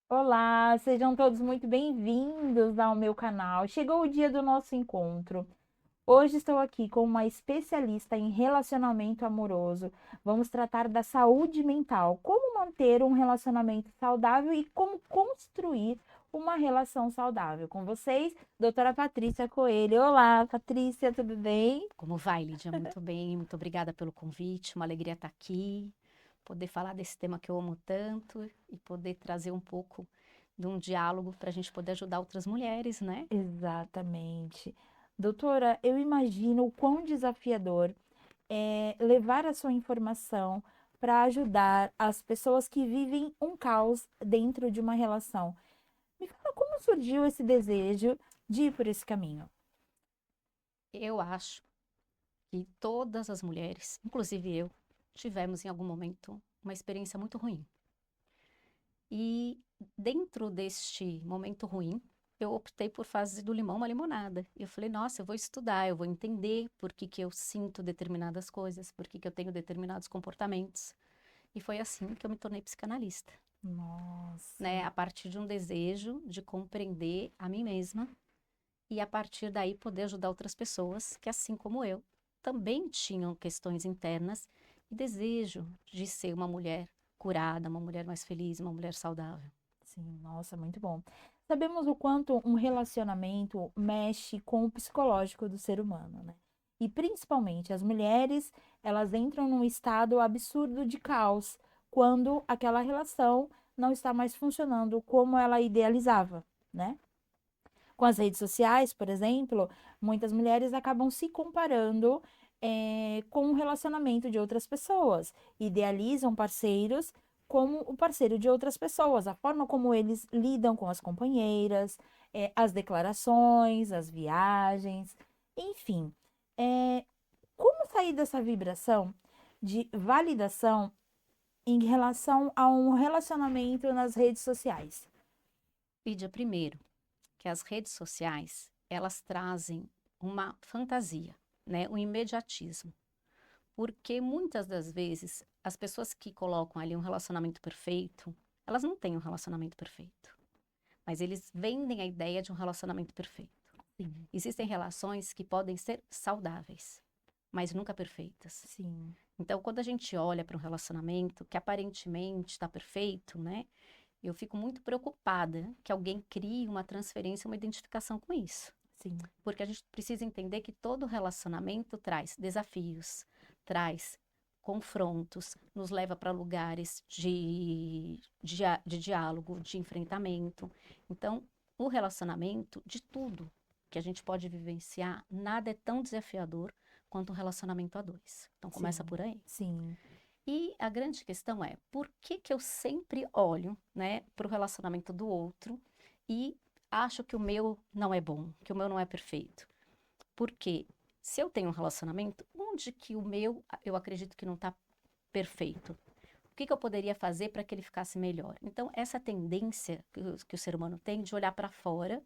Olá, sejam todos muito bem-vindos ao meu canal. Chegou o dia do nosso encontro. Hoje estou aqui com uma especialista em relacionamento amoroso. Vamos tratar da saúde mental, como manter um relacionamento saudável e como construir uma relação saudável. Com vocês, doutora Patrícia Coelho. Olá, Patrícia, tudo bem? Como vai, Lídia? Muito bem, muito obrigada pelo convite, uma alegria estar aqui, poder falar desse tema que eu amo tanto e poder trazer um pouco de um diálogo para a gente poder ajudar outras mulheres, né? Exatamente. Doutora, eu imagino o quão desafiador levar a sua informação para ajudar as pessoas que vivem um caos dentro de uma relação. Me fala como surgiu esse desejo de ir por esse caminho. Eu acho que todas as mulheres, inclusive eu, tivemos em algum momento uma experiência muito ruim. E dentro deste momento ruim, eu optei por fazer do limão uma limonada. E eu falei, nossa, eu vou estudar, eu vou entender por que que eu sinto determinadas coisas, por que que eu tenho determinados comportamentos. E foi assim que eu me tornei psicanalista, né? Nossa, A partir de um desejo de compreender a mim mesma e a partir daí poder ajudar outras pessoas que, assim como eu, também tinham questões internas e desejo de ser uma mulher curada, uma mulher mais feliz, uma mulher saudável. sim, nossa, muito bom. Sabemos o quanto um relacionamento mexe com o psicológico do ser humano, né? E principalmente as mulheres, elas entram num estado absurdo de caos quando aquela relação não está mais funcionando como ela idealizava, né? Com as redes sociais, por exemplo, muitas mulheres acabam se comparando com o relacionamento de outras pessoas, idealizam parceiros como o parceiro de outras pessoas, a forma como eles lidam com as companheiras, as declarações, as viagens, enfim. É, como sair dessa vibração de validação em relação a um relacionamento nas redes sociais? Lídia, primeiro, que as redes sociais, elas trazem uma fantasia, né? Um imediatismo. Porque muitas das vezes, as pessoas que colocam ali um relacionamento perfeito, elas não têm um relacionamento perfeito. Mas eles vendem a ideia de um relacionamento perfeito. Sim, Existem relações que podem ser saudáveis, mas nunca perfeitas. sim, Então, quando a gente olha para um relacionamento que aparentemente está perfeito, né? Eu fico muito preocupada que alguém crie uma transferência, uma identificação com isso. sim. Porque a gente precisa entender que todo relacionamento traz desafios, traz confrontos, nos leva para lugares de diálogo, de enfrentamento. Então, o relacionamento, de tudo que a gente pode vivenciar, nada é tão desafiador quanto um relacionamento a dois. Então, começa Sim, por aí. sim, E a grande questão é, por que que eu sempre olho, né, para o relacionamento do outro e acho que o meu não é bom, que o meu não é perfeito? Porque se eu tenho um relacionamento, onde que o meu, eu acredito que não está perfeito? O que que eu poderia fazer para que ele ficasse melhor? Então, essa tendência que o ser humano tem de olhar para fora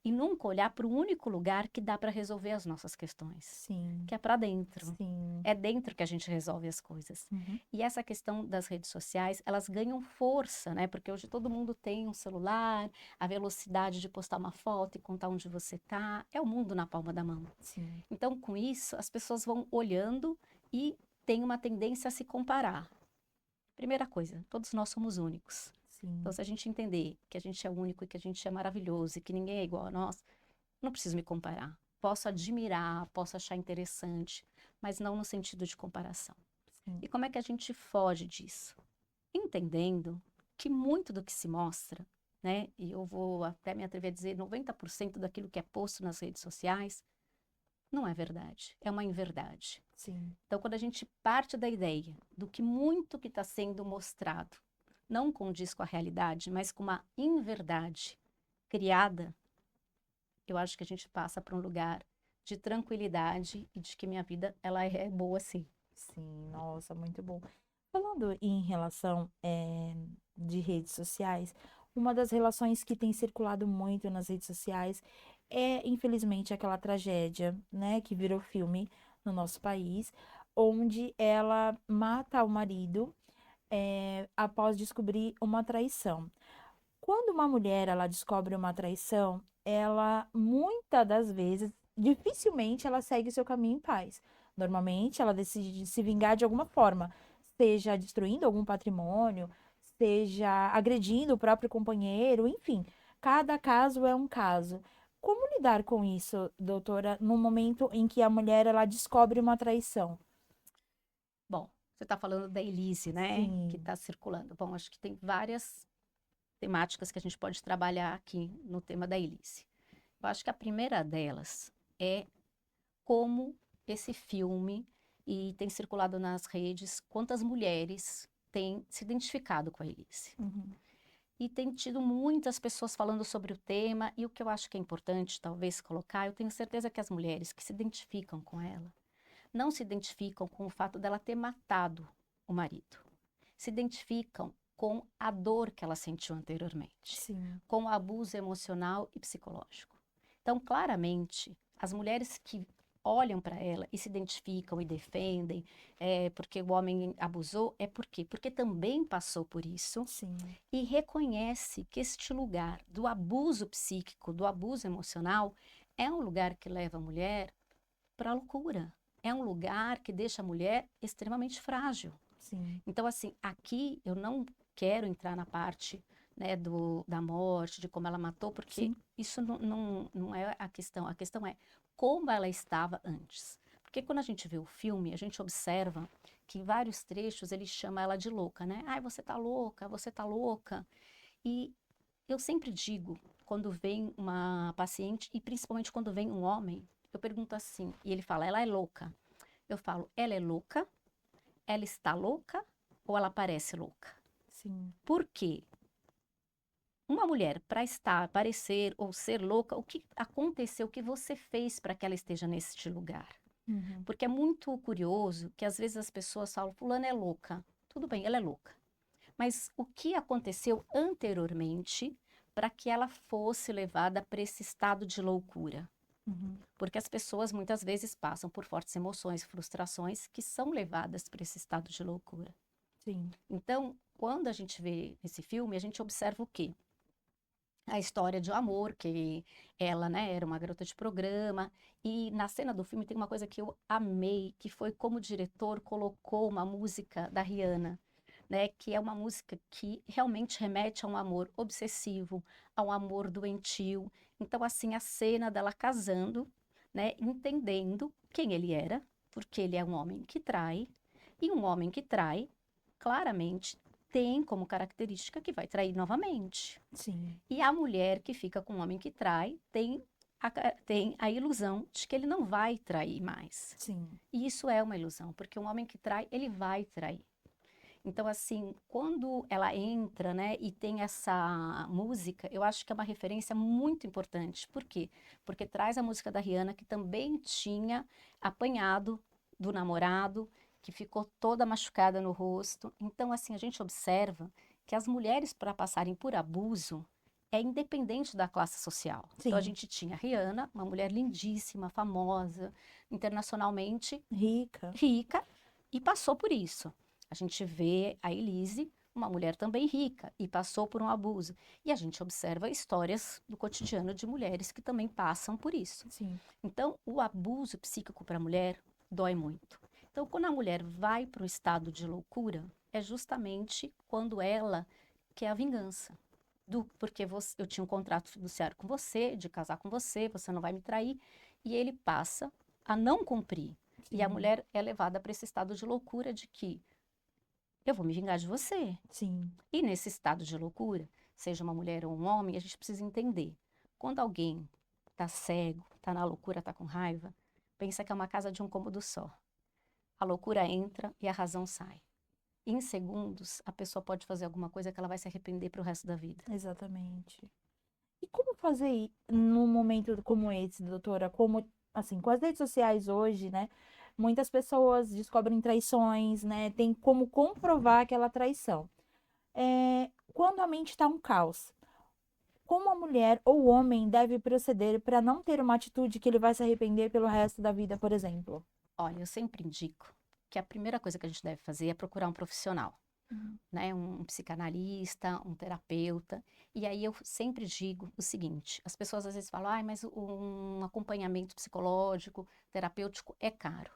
e nunca olhar para o único lugar que dá para resolver as nossas questões, sim, que é para dentro. sim. É dentro que a gente resolve as coisas. Uhum. E essa questão das redes sociais, elas ganham força, né? Porque hoje todo mundo tem um celular, a velocidade de postar uma foto e contar onde você tá, é o mundo na palma da mão. Sim, Então, com isso, as pessoas vão olhando e têm uma tendência a se comparar. Primeira coisa, todos nós somos únicos. Então, sim, se a gente entender que a gente é único e que a gente é maravilhoso e que ninguém é igual a nós, não preciso me comparar. Posso admirar, posso achar interessante, mas não no sentido de comparação. sim, E como é que a gente foge disso? Entendendo que muito do que se mostra, né, e eu vou até me atrever a dizer 90% daquilo que é posto nas redes sociais, não é verdade, é uma inverdade. sim, Então, quando a gente parte da ideia do que muito que está sendo mostrado não condiz com a realidade, mas com uma inverdade criada, eu acho que a gente passa para um lugar de tranquilidade e de que minha vida ela é boa sim. sim. Nossa, muito bom. Falando em relação de redes sociais, uma das relações que tem circulado muito nas redes sociais é, infelizmente, aquela tragédia, né, que virou filme no nosso país, onde ela mata o marido após descobrir uma traição. Quando uma mulher ela descobre uma traição, ela muitas das vezes, dificilmente ela segue seu caminho em paz. Normalmente ela decide se vingar de alguma forma, seja destruindo algum patrimônio, seja agredindo o próprio companheiro, enfim, cada caso é um caso. Como lidar com isso, doutora, no momento em que a mulher ela descobre uma traição? Bom, você está falando da Elise, né? Que Sim. está circulando. Bom, acho que tem várias temáticas que a gente pode trabalhar aqui no tema da Elise. Eu acho que a primeira delas é como esse filme, e tem circulado nas redes, quantas mulheres têm se identificado com a Elise. Uhum. E tem tido muitas pessoas falando sobre o tema, e o que eu acho que é importante, talvez, colocar, eu tenho certeza que as mulheres que se identificam com ela, não se identificam com o fato dela ter matado o marido. Se identificam com a dor que ela sentiu anteriormente, Sim. com o abuso emocional e psicológico. Então, claramente, as mulheres que olham para ela e se identificam e defendem, porque o homem abusou, é por quê? Porque também passou por isso Sim. e reconhece que este lugar do abuso psíquico, do abuso emocional, é um lugar que leva a mulher para a loucura. É um lugar que deixa a mulher extremamente frágil. Sim. Então, assim, aqui eu não quero entrar na parte, né, da morte, de como ela matou, porque Sim. isso não é a questão. A questão é como ela estava antes. Porque quando a gente vê o filme, a gente observa que em vários trechos ele chama ela de louca, né? Ai, você tá louca, você tá louca. E eu sempre digo, quando vem uma paciente, e principalmente quando vem um homem, eu pergunto assim, e ele fala, ela é louca. Eu falo, ela é louca? Ela está louca ou ela parece louca? Sim. Por quê? Uma mulher, para estar, parecer ou ser louca, o que aconteceu, o que você fez para que ela esteja neste lugar? Uhum. Porque é muito curioso que às vezes as pessoas falam, fulana é louca. Tudo bem, ela é louca. Mas o que aconteceu anteriormente para que ela fosse levada para esse estado de loucura? Uhum. Porque as pessoas muitas vezes passam por fortes emoções, frustrações que são levadas para esse estado de loucura. Sim. Então, quando a gente vê esse filme, a gente observa o quê? A história de um amor, que ela, né, era uma garota de programa, e na cena do filme tem uma coisa que eu amei, que foi como o diretor colocou uma música da Rihanna, né, que é uma música que realmente remete a um amor obsessivo, a um amor doentio. Então, assim, a cena dela casando, né, entendendo quem ele era, porque ele é um homem que trai, e um homem que trai, claramente, tem como característica que vai trair novamente. Sim. E a mulher que fica com o homem que trai tem a ilusão de que ele não vai trair mais. Sim. E isso é uma ilusão, porque um homem que trai, ele vai trair. Então, assim, quando ela entra, né, e tem essa música, eu acho que é uma referência muito importante. Por quê? Porque traz a música da Rihanna, que também tinha apanhado do namorado, que ficou toda machucada no rosto. Então, assim, a gente observa que as mulheres, para passarem por abuso, é independente da classe social. Então, a Sim. gente tinha a Rihanna, uma mulher lindíssima, famosa, internacionalmente Rica. rica, e passou por isso. A gente vê a Elise, uma mulher também rica, e passou por um abuso. E a gente observa histórias do cotidiano de mulheres que também passam por isso. Sim. Então, o abuso psíquico para a mulher dói muito. Então, quando a mulher vai para o estado de loucura, é justamente quando ela quer a vingança. Porque eu tinha um contrato fiduciário com você, de casar com você, você não vai me trair. E ele passa a não cumprir. E a Sim. mulher é levada para esse estado de loucura de que eu vou me vingar de você. Sim. E nesse estado de loucura, seja uma mulher ou um homem, a gente precisa entender. Quando alguém está cego, está na loucura, está com raiva, pensa que é uma casa de um cômodo só. A loucura entra e a razão sai. Em segundos, a pessoa pode fazer alguma coisa que ela vai se arrepender para o resto da vida. Exatamente. E como fazer num momento como esse, doutora? Como, assim, com as redes sociais hoje, né? Muitas pessoas descobrem traições, né? Tem como comprovar aquela traição. Quando a mente está um caos, como a mulher ou o homem deve proceder para não ter uma atitude que ele vai se arrepender pelo resto da vida, por exemplo? Olha, eu sempre indico que a primeira coisa que a gente deve fazer é procurar um profissional. Uhum. né? Um psicanalista, um terapeuta. E aí eu sempre digo o seguinte: as pessoas às vezes falam, ai, mas um acompanhamento psicológico, terapêutico é caro.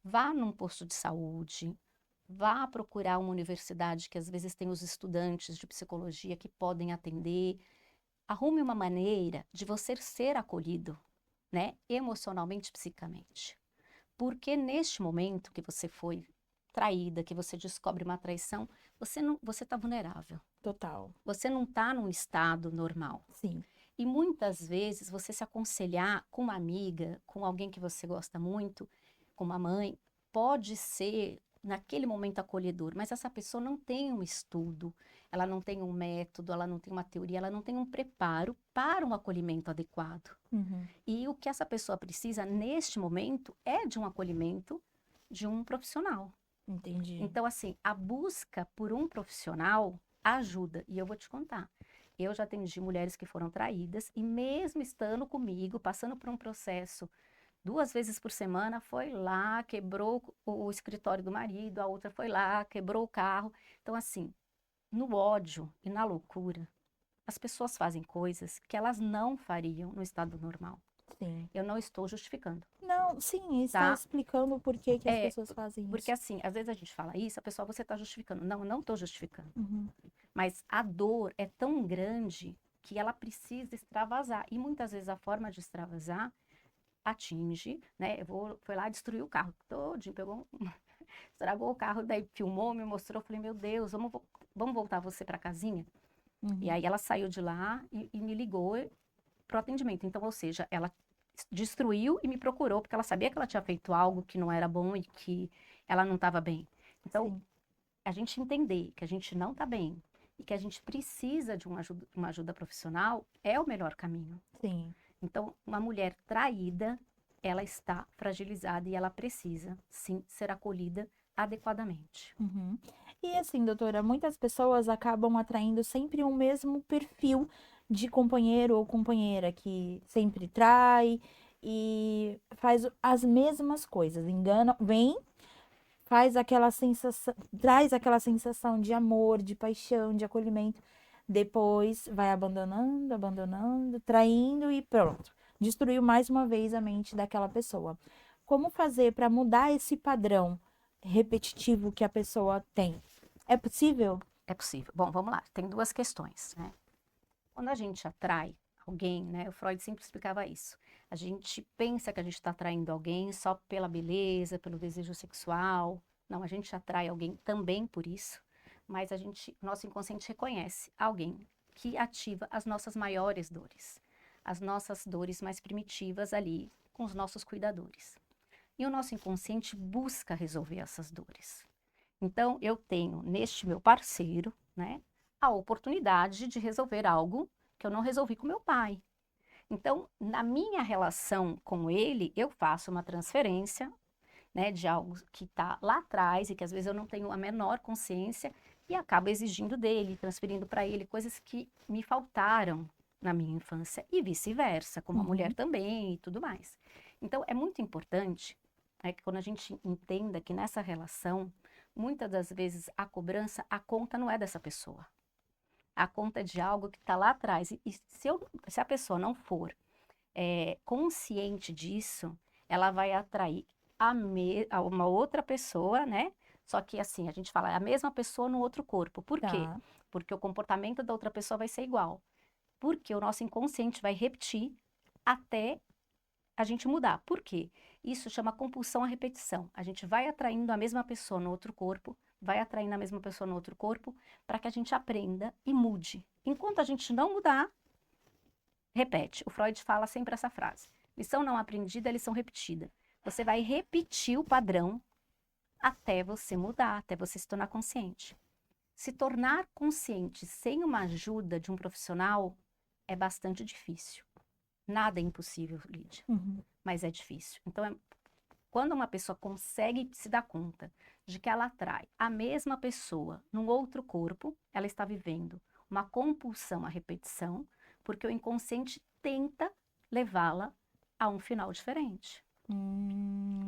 Vá num posto de saúde, vá procurar uma universidade que às vezes tem os estudantes de psicologia que podem atender. Arrume uma maneira de você ser acolhido, né? Emocionalmente, psicamente. Porque neste momento que você foi traída, que você descobre uma traição, você está vulnerável. Total. Você não está num estado normal. Sim. E muitas vezes você se aconselhar com uma amiga, com alguém que você gosta muito, com uma mãe, pode ser naquele momento acolhedor, mas essa pessoa não tem um estudo, ela não tem um método, ela não tem uma teoria, ela não tem um preparo para um acolhimento adequado. Uhum. E o que essa pessoa precisa neste momento é de um acolhimento de um profissional. Entendi. Então, assim, a busca por um profissional ajuda. E eu vou te contar. Eu já atendi mulheres que foram traídas e mesmo estando comigo, passando por um processo 2 vezes por semana, foi lá, quebrou o escritório do marido, a outra foi lá, quebrou o carro. Então, assim, no ódio e na loucura, as pessoas fazem coisas que elas não fariam no estado normal. Sim. Eu não estou justificando, Não, sim, está tá? explicando por que que as É, pessoas fazem porque isso. assim, às vezes a gente fala isso, a pessoa, você está justificando. Não, eu não estou justificando. Uhum. Mas a dor é tão grande que ela precisa extravasar. E muitas vezes a forma de extravasar atinge, né? Foi lá destruir o carro todinho, estragou o carro, daí filmou, me mostrou, falei, meu Deus, vamos voltar você para casinha? E Uhum. aí ela saiu de lá e me ligou pro atendimento. Então, ou seja, ela destruiu e me procurou porque ela sabia que ela tinha feito algo que não era bom e que ela não estava bem. Então, Sim. a gente entender que a gente não está bem e que a gente precisa de uma ajuda profissional é o melhor caminho. Sim. Então, uma mulher traída, ela está fragilizada e ela precisa, sim, ser acolhida adequadamente. Uhum. E assim, doutora, muitas pessoas acabam atraindo sempre o mesmo perfil de companheiro ou companheira que sempre trai e faz as mesmas coisas, engana, vem, faz aquela sensação, traz aquela sensação de amor, de paixão, de acolhimento, depois vai abandonando, abandonando, traindo e pronto. Destruiu mais uma vez a mente daquela pessoa. Como fazer para mudar esse padrão repetitivo que a pessoa tem? É possível? É possível. Bom, vamos lá. Tem duas questões, né? Quando a gente atrai alguém, né? O Freud sempre explicava isso. A gente pensa que a gente está atraindo alguém só pela beleza, pelo desejo sexual. Não, a gente atrai alguém também por isso, mas nosso inconsciente reconhece alguém que ativa as nossas maiores dores, as nossas dores mais primitivas ali com os nossos cuidadores. E o nosso inconsciente busca resolver essas dores. Então, eu tenho neste meu parceiro, né, a oportunidade de resolver algo que eu não resolvi com meu pai. Então, na minha relação com ele, eu faço uma transferência, né, de algo que está lá atrás e que às vezes eu não tenho a menor consciência e acabo exigindo dele, transferindo para ele coisas que me faltaram na minha infância e vice-versa, como a mulher Uhum. também e tudo mais. Então, é muito importante, né, que quando a gente entenda que nessa relação, muitas das vezes a cobrança, a conta não é dessa pessoa. A conta é de algo que está lá atrás. E se a pessoa não for consciente disso, ela vai atrair a uma outra pessoa, né? Só que assim, a gente fala, é a mesma pessoa no outro corpo. Por quê? Tá. Porque o comportamento da outra pessoa vai ser igual. Porque o nosso inconsciente vai repetir até a gente mudar. Por quê? Isso chama compulsão à repetição. A gente vai atraindo a mesma pessoa no outro corpo, vai atraindo a mesma pessoa no outro corpo, para que a gente aprenda e mude. Enquanto a gente não mudar, repete. O Freud fala sempre essa frase: lição não aprendida é lição repetida. Você vai repetir o padrão até você mudar, até você se tornar consciente. Se tornar consciente sem uma ajuda de um profissional é bastante difícil. Nada é impossível, Lídia, Uhum. mas é difícil. Então, quando uma pessoa consegue se dar conta de que ela atrai a mesma pessoa num outro corpo, ela está vivendo uma compulsão à repetição, porque o inconsciente tenta levá-la a um final diferente.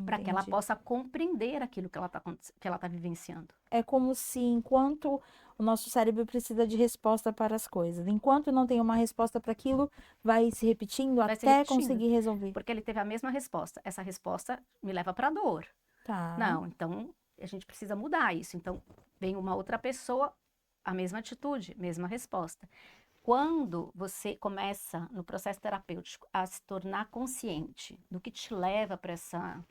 Para que ela Entendi. possa compreender aquilo que ela tá vivenciando. É como se enquanto o nosso cérebro precisa de resposta para as coisas, enquanto não tem uma resposta para aquilo, vai se repetindo Vai se até repetindo, conseguir resolver. porque ele teve a mesma resposta. Essa resposta me leva para a dor. Tá. Não, então a gente precisa mudar isso. Então vem uma outra pessoa, a mesma atitude, mesma resposta. Quando você começa no processo terapêutico a se tornar consciente do que te leva para essa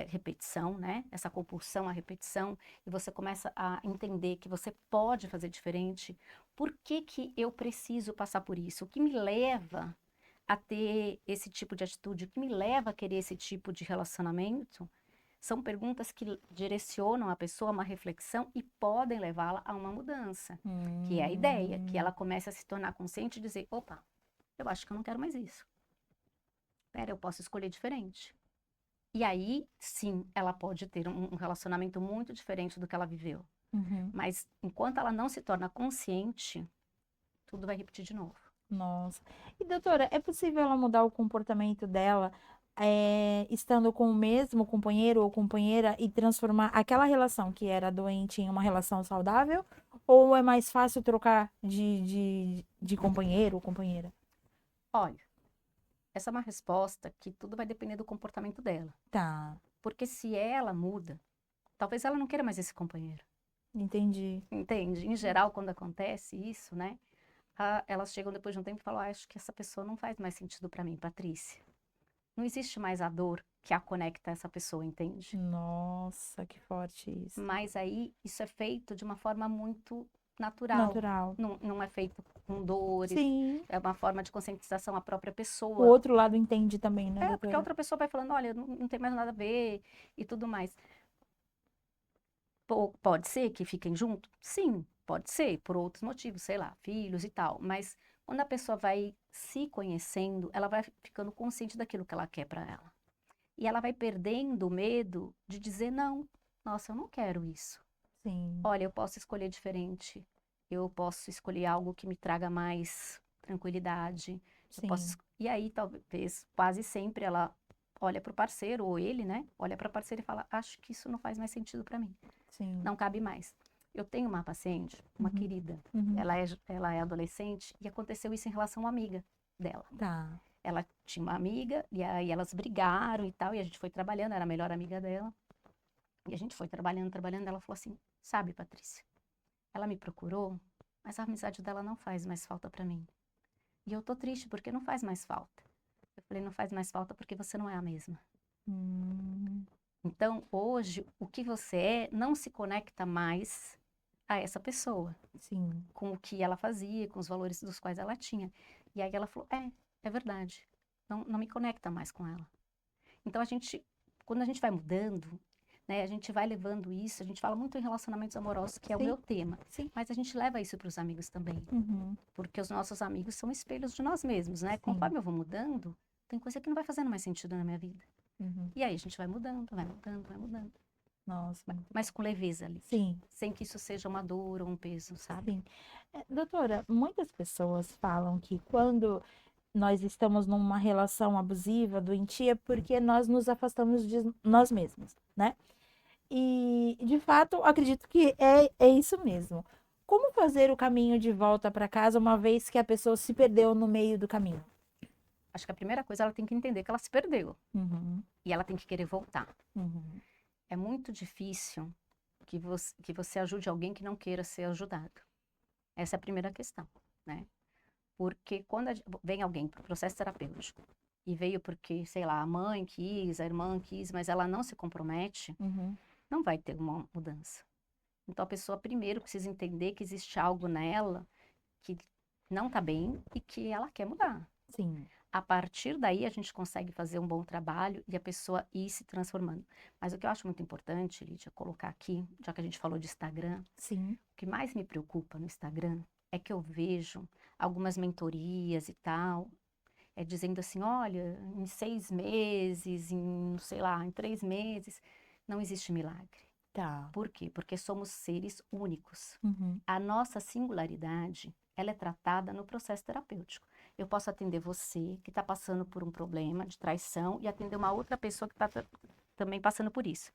repetição, né? Essa compulsão à repetição, e você começa a entender que você pode fazer diferente, por que que eu preciso passar por isso? O que me leva a ter esse tipo de atitude? O que me leva a querer esse tipo de relacionamento? São perguntas que direcionam a pessoa a uma reflexão e podem levá-la a uma mudança, que é a ideia, que Hum, ela comece a se tornar consciente e dizer, opa, eu acho que eu não quero mais isso. Pera, eu posso escolher diferente. E aí, sim, ela pode ter um relacionamento muito diferente do que ela viveu. uhum. Mas enquanto ela não se torna consciente, tudo vai repetir de novo. Nossa. E doutora, é possível ela mudar o comportamento dela, estando com o mesmo companheiro ou companheira e transformar aquela relação que era doente em uma relação saudável? Ou é mais fácil trocar de companheiro ou companheira? Olha, essa é uma resposta que tudo vai depender do comportamento dela. Tá, Porque se ela muda, talvez ela não queira mais esse companheiro. entendi. Entende? Em geral, quando acontece isso, né? Elas chegam depois de um tempo e falam: acho que essa pessoa não faz mais sentido para mim, Patrícia. Não existe mais a dor que a conecta a essa pessoa, entende? Nossa, que forte isso. Mas aí isso é feito de uma forma muito natural. Natural. Não, não é feito com dores, Sim. é uma forma de conscientização à própria O pessoa. outro lado entende também, né, É, porque a doutora? outra pessoa vai falando: olha, não tem mais nada a ver e tudo mais. Pode ser que fiquem juntos? Sim, pode ser, por outros motivos, sei lá, filhos e tal. Mas quando a pessoa vai se conhecendo, ela vai ficando consciente daquilo que ela quer para ela. E ela vai perdendo o medo de dizer não. Nossa, eu não quero isso. Sim, Olha, eu posso escolher diferente. Eu posso escolher algo que me traga mais tranquilidade. sim, E aí, talvez, quase sempre ela olha para o parceiro, ou ele, né? Olha para a parceira e fala: acho que isso não faz mais sentido para mim, sim. não cabe mais. Eu tenho uma paciente, uma Uhum, querida, uhum. ela é adolescente e aconteceu isso em relação a uma amiga dela. Tá. Ela tinha uma amiga e aí elas brigaram e tal, e a gente foi trabalhando, era a melhor amiga dela. E a gente foi trabalhando, trabalhando, ela falou assim: sabe, Patrícia, ela me procurou, mas a amizade dela não faz mais falta para mim. E eu tô triste porque não faz mais falta. Eu falei: não faz mais falta porque você não é a mesma. Hum, Então, hoje, o que você é não se conecta mais a essa pessoa, sim. com o que ela fazia, com os valores dos quais ela tinha. E aí ela falou: é verdade. Não me conecta mais com ela. Então, quando a gente vai mudando, né, a gente vai levando isso, a gente fala muito em relacionamentos amorosos, que é o Sim, meu tema, sim. mas a gente leva isso para os amigos também, Uhum, porque os nossos amigos são espelhos de nós mesmos, né? sim. Conforme eu vou mudando, tem coisa que não vai fazendo mais sentido na minha vida. Uhum. E aí a gente vai mudando, vai mudando, vai mudando. Nossa, muito bom. Mas com leveza, Lídia. Sim, Sem que isso seja uma dor ou um peso, sabe? sim. Doutora, muitas pessoas falam que quando nós estamos numa relação abusiva, doentia, porque nós nos afastamos de nós mesmos, né? E, de fato, acredito que é isso mesmo. Como fazer o caminho de volta para casa uma vez que a pessoa se perdeu no meio do caminho? Acho que a primeira coisa ela tem que entender que ela se perdeu Uhum, e ela tem que querer voltar. uhum. É muito difícil que você ajude alguém que não queira ser ajudado. Essa é a primeira questão, né? Porque quando vem alguém para o processo terapêutico e veio porque, sei lá, a mãe quis, a irmã quis, mas ela não se compromete, Uhum. não vai ter uma mudança. Então a pessoa primeiro precisa entender que existe algo nela que não está bem e que ela quer mudar. Sim, A partir daí a gente consegue fazer um bom trabalho e a pessoa ir se transformando. Mas o que eu acho muito importante, Lídia, colocar aqui, já que a gente falou de Instagram, sim. o que mais me preocupa no Instagram é que eu vejo algumas mentorias e tal, dizendo assim: olha, em 6 meses, em, sei lá, em 3 meses, não existe milagre. Tá. Por quê? Porque somos seres únicos. Uhum. A nossa singularidade, ela é tratada no processo terapêutico. Eu posso atender você, que está passando por um problema de traição, e atender uma outra pessoa que está também passando por isso.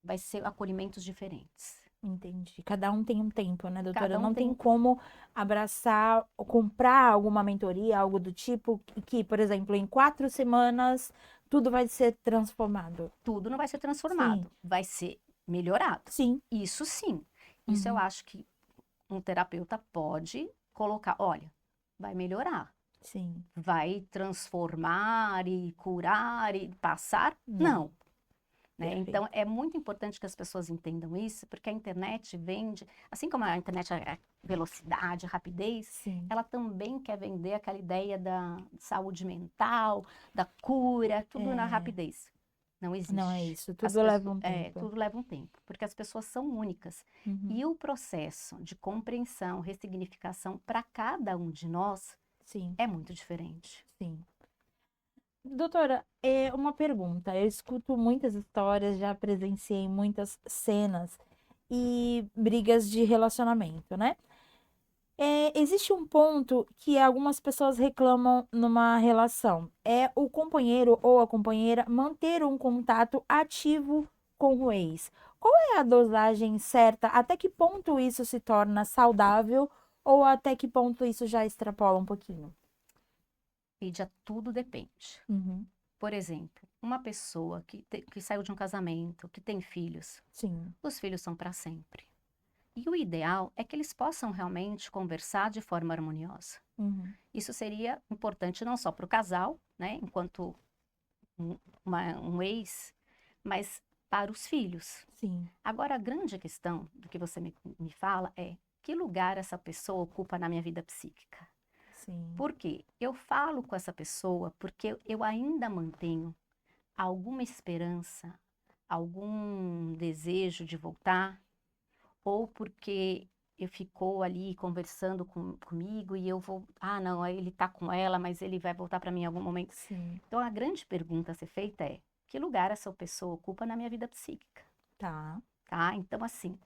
Vai ser acolhimentos diferentes. Entendi. Cada um tem um tempo, né, doutora? Cada um Não tem tem como abraçar ou comprar alguma mentoria, algo do tipo, que, por exemplo, em 4 semanas tudo vai ser transformado. tudo, não vai ser Sim, transformado, vai ser melhorado. sim. Isso sim. Isso eu Uhum, acho que um terapeuta pode colocar, olha, vai melhorar, sim. vai transformar e curar e passar? Não, Não. Né? Então, perfeito. é muito importante que as pessoas entendam isso, porque a internet vende, assim como a internet é velocidade, rapidez, Sim. ela também quer vender aquela ideia da saúde mental, da cura, tudo na É, rapidez. Não não é existe. isso. As Tudo leva pessoas, um tempo. tudo leva um tempo, porque as pessoas são únicas. Uhum, E o processo de compreensão, ressignificação para cada um de nós sim, é muito diferente. sim. Doutora, uma pergunta. Eu escuto muitas histórias, já presenciei muitas cenas e brigas de relacionamento, né? Existe um ponto que algumas pessoas reclamam numa relação. É o companheiro ou a companheira manter um contato ativo com o ex. Qual é a dosagem certa? Até que ponto isso se torna saudável ou até que ponto isso já extrapola um pouquinho? E já tudo depende. Uhum, Por exemplo, uma pessoa que saiu de um casamento, que tem filhos, sim. os filhos são para sempre. E o ideal é que eles possam realmente conversar de forma harmoniosa. Uhum, Isso seria importante não só para o casal, né, enquanto um ex, mas para os filhos. sim, Agora, a grande questão do que você me fala é que lugar essa pessoa ocupa na minha vida psíquica? sim. Por quê? Eu falo com essa pessoa porque eu ainda mantenho alguma esperança, algum desejo de voltar, ou porque eu ficou ali conversando comigo e eu vou, ah, não, aí ele tá com ela, mas ele vai voltar para mim em algum momento. Sim, Então a grande pergunta a ser feita é: que lugar essa pessoa ocupa na minha vida psíquica, tá. tá? Então assim,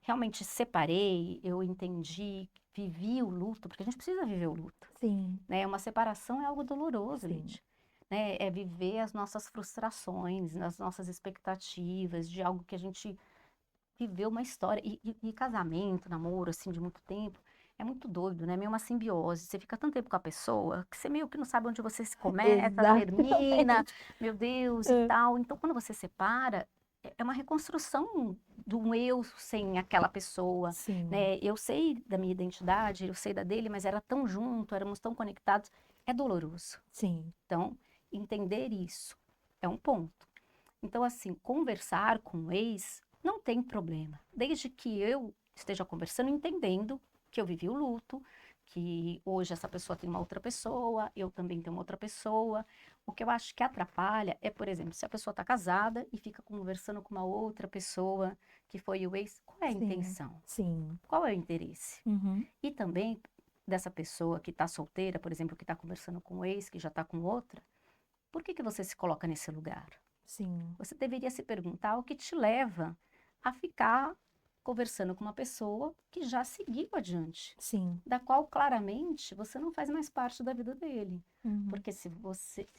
realmente separei, eu entendi, vivi o luto, porque a gente precisa viver o luto, Sim, né? Uma separação é algo doloroso, sim. Lídia. Né? É viver as nossas frustrações, as nossas expectativas de algo que a gente viveu uma história. E casamento, namoro, assim, de muito tempo, é muito doido, né? Meio uma simbiose. Você fica tanto tempo com a pessoa que você meio que não sabe onde você se começa, termina, Exatamente. meu Deus, e É, tal. Então, quando você separa, é uma reconstrução de um eu sem aquela pessoa, sim, né? Eu sei da minha identidade, eu sei da dele, mas era tão junto, éramos tão conectados. É doloroso. sim, Então, entender isso é um ponto. Então, assim, conversar com o ex não tem problema, desde que eu esteja conversando, entendendo que eu vivi o luto, que hoje essa pessoa tem uma outra pessoa, eu também tenho uma outra pessoa. O que eu acho que atrapalha é, por exemplo, se a pessoa está casada e fica conversando com uma outra pessoa que foi o ex, qual é a sim, intenção? sim. Qual é o interesse? Uhum, E também dessa pessoa que está solteira, por exemplo, que está conversando com o ex, que já está com outra, por que que você se coloca nesse lugar? sim, Você deveria se perguntar o que te leva a ficar conversando com uma pessoa que já seguiu adiante, sim. da qual claramente você não faz mais parte da vida dele. Uhum, Porque se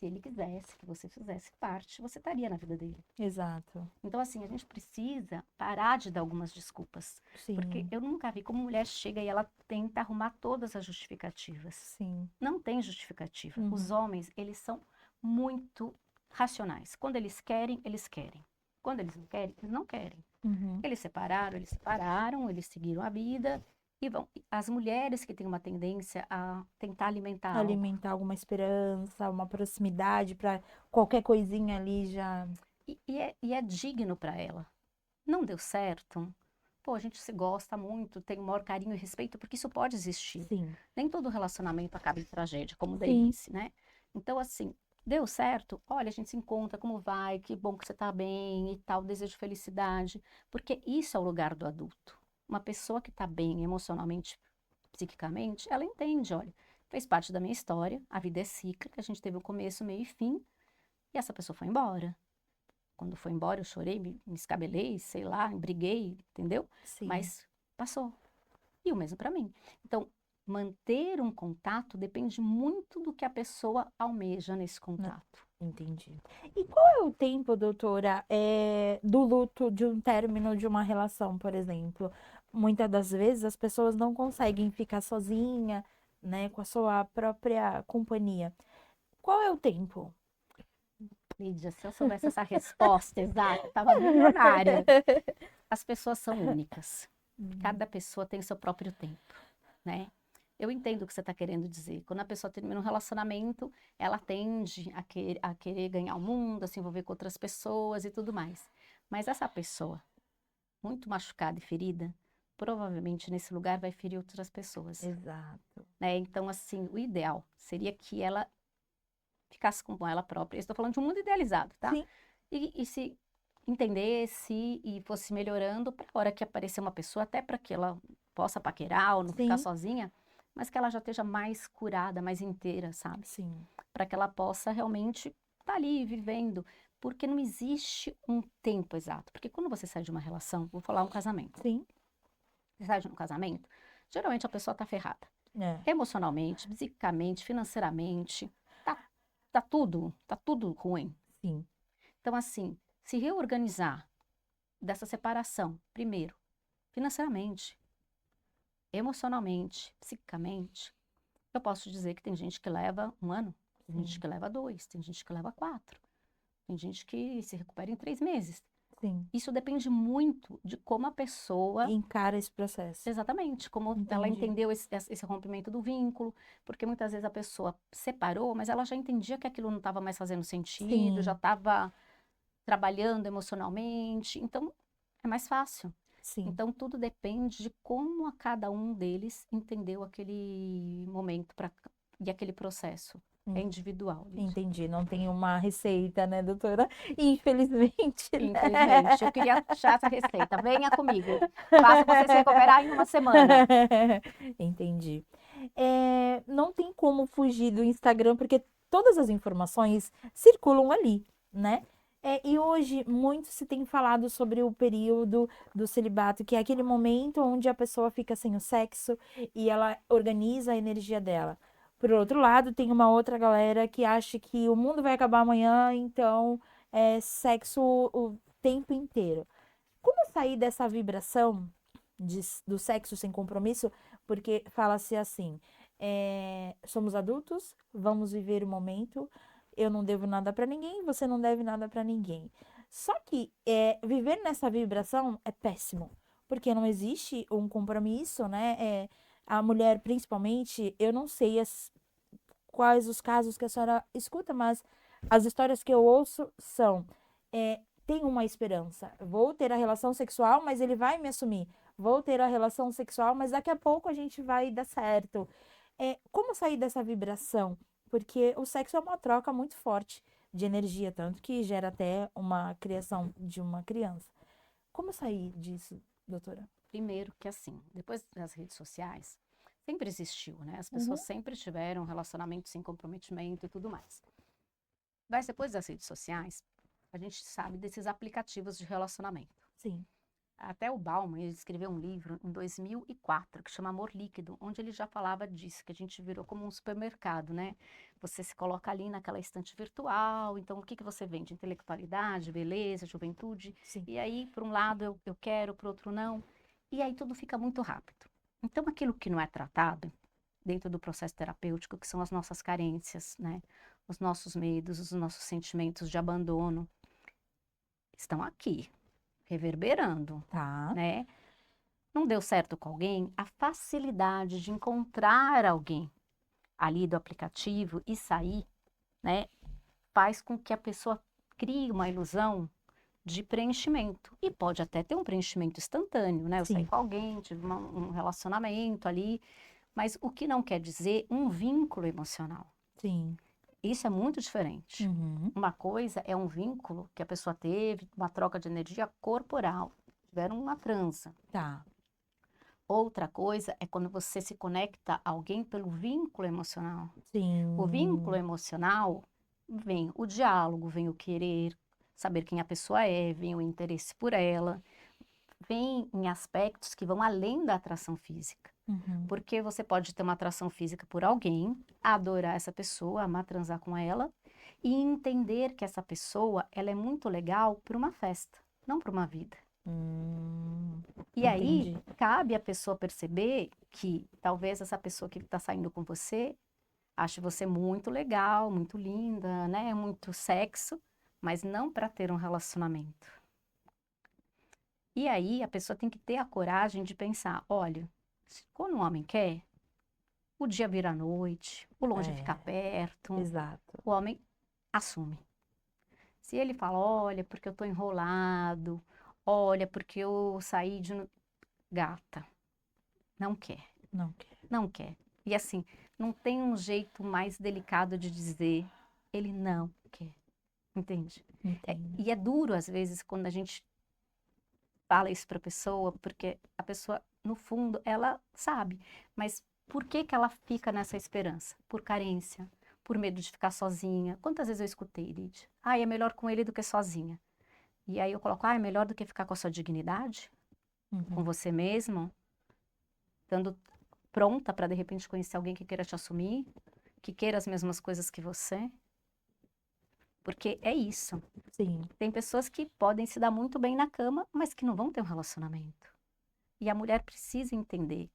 ele quisesse que você fizesse parte, você estaria na vida dele. exato. Então, assim, a gente precisa parar de dar algumas desculpas. Porque Sim, eu nunca vi como mulher chega e ela tenta arrumar todas as justificativas. sim. Não tem justificativa. Os Uhum, homens, eles são muito racionais. Quando eles querem, eles querem. Quando eles não querem, eles não querem. uhum. Eles separaram, eles seguiram a vida e vão. As mulheres que têm uma tendência a tentar alimentar algo. Alimentar alguma esperança, uma proximidade para qualquer coisinha ali já. E é digno para ela. Não deu certo? Pô, a gente se gosta muito, tem o maior carinho e respeito, porque isso pode existir. Sim, Nem todo relacionamento acaba em tragédia, como o Day sim, disse, né? Então, assim, deu certo? Olha, a gente se encontra, como vai? Que bom que você tá bem e tal, desejo felicidade. Porque isso é o lugar do adulto. Uma pessoa que tá bem emocionalmente, psiquicamente, ela entende, olha, fez parte da minha história, a vida é cíclica, a gente teve um começo, meio e fim, e essa pessoa foi embora. Quando foi embora, eu chorei, me escabelei, sei lá, briguei, entendeu? sim. Mas passou. E o mesmo para mim. Então, manter um contato depende muito do que a pessoa almeja nesse contato. Entendi. E qual é o tempo, doutora, do luto de um término de uma relação, por exemplo? Muitas das vezes as pessoas não conseguem ficar sozinha, né, com a sua própria companhia. Qual é o tempo? Lídia, se eu soubesse essa resposta exata, eu estava milionária. As pessoas são únicas. Cada pessoa tem o seu próprio tempo, né? Eu entendo o que você está querendo dizer. Quando a pessoa termina um relacionamento, ela tende a querer ganhar o mundo, a se envolver com outras pessoas e tudo mais. Mas essa pessoa, muito machucada e ferida, provavelmente nesse lugar vai ferir outras pessoas, Exato. né? Então, assim, o ideal seria que ela ficasse com ela própria. Eu estou falando de um mundo idealizado, tá? Sim, E se entendesse e fosse melhorando para a hora que aparecer uma pessoa, até para que ela possa paquerar ou não ficar sim, sozinha, mas que ela já esteja mais curada, mais inteira, sabe? sim, Para que ela possa realmente estar ali vivendo, porque não existe um tempo exato. Porque quando você sai de uma relação, vou falar um casamento. sim. Você sai de um casamento, geralmente a pessoa está ferrada, É, emocionalmente, psicicamente, financeiramente, tá tudo ruim. sim, Então, assim, se reorganizar dessa separação, primeiro, financeiramente, emocionalmente, psicicamente, eu posso dizer que tem gente que leva 1 ano, tem gente sim, que leva 2, tem gente que leva 4, tem gente que se recupera em 3 meses. sim. Isso depende muito de como a pessoa, Encara esse processo. exatamente, como ela Entendi. entendeu esse rompimento do vínculo, porque muitas vezes a pessoa separou, mas ela já entendia que aquilo não estava mais fazendo sentido, já Sim, estava trabalhando emocionalmente, então é mais fácil. sim. Então tudo depende de como a cada um deles entendeu aquele momento e aquele processo. É individual, Lídia. Entendi, não tem uma receita, né, doutora? Infelizmente, Infelizmente, eu né? queria achar essa receita. Venha comigo. Faça você se recuperar em 1 semana. Entendi. Não tem como fugir do Instagram, porque todas as informações circulam ali, né? E hoje muito se tem falado sobre o período do celibato, que é aquele momento onde a pessoa fica sem o sexo e ela organiza a energia dela. Por outro lado, tem uma outra galera que acha que o mundo vai acabar amanhã, então é sexo o tempo inteiro. Como sair dessa vibração do sexo sem compromisso? Porque fala-se assim: somos adultos, vamos viver o momento, eu não devo nada pra ninguém, você não deve nada pra ninguém. Só que viver nessa vibração é péssimo, porque não existe um compromisso, né? A mulher, principalmente, eu não sei quais os casos que a senhora escuta, mas as histórias que eu ouço são: tem uma esperança. Vou ter a relação sexual, mas ele vai me assumir. Vou ter a relação sexual, mas daqui a pouco a gente vai dar certo. Como sair dessa vibração? Porque o sexo é uma troca muito forte de energia, tanto que gera até uma criação de uma criança. Como sair disso, doutora? Primeiro que assim, depois das redes sociais, sempre existiu, né? As pessoas Uhum. sempre tiveram relacionamento sem comprometimento e tudo mais. Mas depois das redes sociais, a gente sabe desses aplicativos de relacionamento. Sim, Até o Bauman, ele escreveu um livro em 2004 que chama Amor Líquido, onde ele já falava disso, que a gente virou como um supermercado, né? Você se coloca ali naquela estante virtual, então o que que você vende? Intelectualidade, beleza, juventude, sim, e aí, por um lado eu quero, por outro não, e aí tudo fica muito rápido. Então aquilo que não é tratado dentro do processo terapêutico, que são as nossas carências, né? Os nossos medos, os nossos sentimentos de abandono, estão aqui, reverberando, tá. né? Não deu certo com alguém, a facilidade de encontrar alguém ali do aplicativo e sair, né, faz com que a pessoa crie uma ilusão de preenchimento. E pode até ter um preenchimento instantâneo, né? Eu saí Sim, com alguém, tive um relacionamento ali, mas o que não quer dizer um vínculo emocional. sim. Isso é muito diferente. Uhum. Uma coisa é um vínculo que a pessoa teve, uma troca de energia corporal, tiveram uma transa. Tá. Outra coisa é quando você se conecta a alguém pelo vínculo emocional. O vínculo Sim. emocional vem o diálogo, vem o querer, saber quem a pessoa é, vem o interesse por ela, vem em aspectos que vão além da atração física. Uhum. Porque você pode ter uma atração física por alguém, adorar essa pessoa, amar transar com ela, e entender que essa pessoa, ela é muito legal para uma festa, não para uma vida. E aí, Entendi. cabe a pessoa perceber que talvez essa pessoa que está saindo com você ache você muito legal, muito linda, né? Muito sexo, mas não para ter um relacionamento. E aí, a pessoa tem que ter a coragem de pensar, olha, quando um homem quer, o dia vira noite, o longe fica É, perto, exato. o homem assume. Se ele fala, olha, porque eu tô enrolado, olha, porque eu saí de... Gata, não quer, Não quero. não quer. E assim, não tem um jeito mais delicado de dizer, ele não quer, entende? Entendo. E é duro, às vezes, quando a gente fala isso pra pessoa, porque a pessoa, no fundo, ela sabe, mas por que que ela fica nessa esperança? Por carência, por medo de ficar sozinha. Quantas vezes eu escutei, Lídia? Ah, é melhor com ele do que sozinha. E aí eu coloco, ah, é melhor do que ficar com a sua dignidade, com Uhum. você mesmo, estando pronta para de repente conhecer alguém que queira te assumir, que queira as mesmas coisas que você. Porque é isso. Sim, Tem pessoas que podem se dar muito bem na cama, mas que não vão ter um relacionamento. E a mulher precisa entender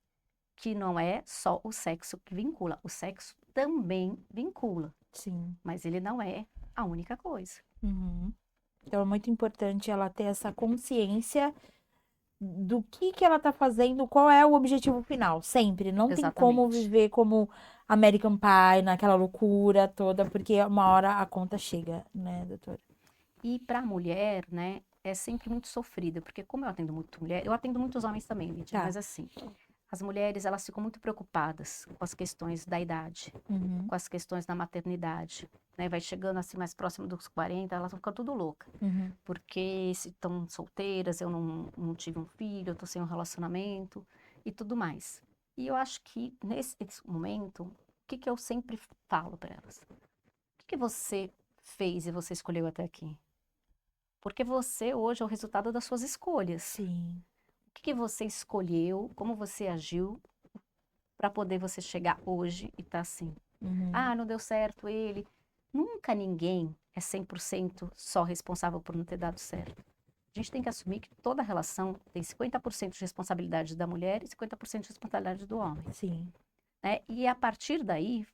que não é só o sexo que vincula, o sexo também vincula, sim. mas ele não é a única coisa. Uhum. Então é muito importante ela ter essa consciência do que ela tá fazendo, qual é o objetivo final, sempre. Não tem como Exatamente. viver como American Pie, naquela loucura toda, porque uma hora a conta chega, né, doutora? E para a mulher, né, é sempre muito sofrida, porque como eu atendo muito mulher, eu atendo muitos homens também, Lídia, Tá. mas assim, as mulheres, elas ficam muito preocupadas com as questões da idade, Uhum, com as questões da maternidade, né? Vai chegando assim mais próximo dos 40, elas vão ficando tudo louca, uhum. porque se estão solteiras, eu não tive um filho, eu tô sem um relacionamento e tudo mais. E eu acho que nesse momento, o que que eu sempre falo para elas? O que que você fez e você escolheu até aqui? Porque você hoje é o resultado das suas escolhas. Sim. O que que você escolheu, como você agiu para poder você chegar hoje e estar assim? Uhum. Ah, não deu certo ele. Nunca ninguém é 100% só responsável por não ter dado certo. A gente tem que assumir que toda relação tem 50% de responsabilidade da mulher e 50% de responsabilidade do homem, Sim, né? E a partir daí,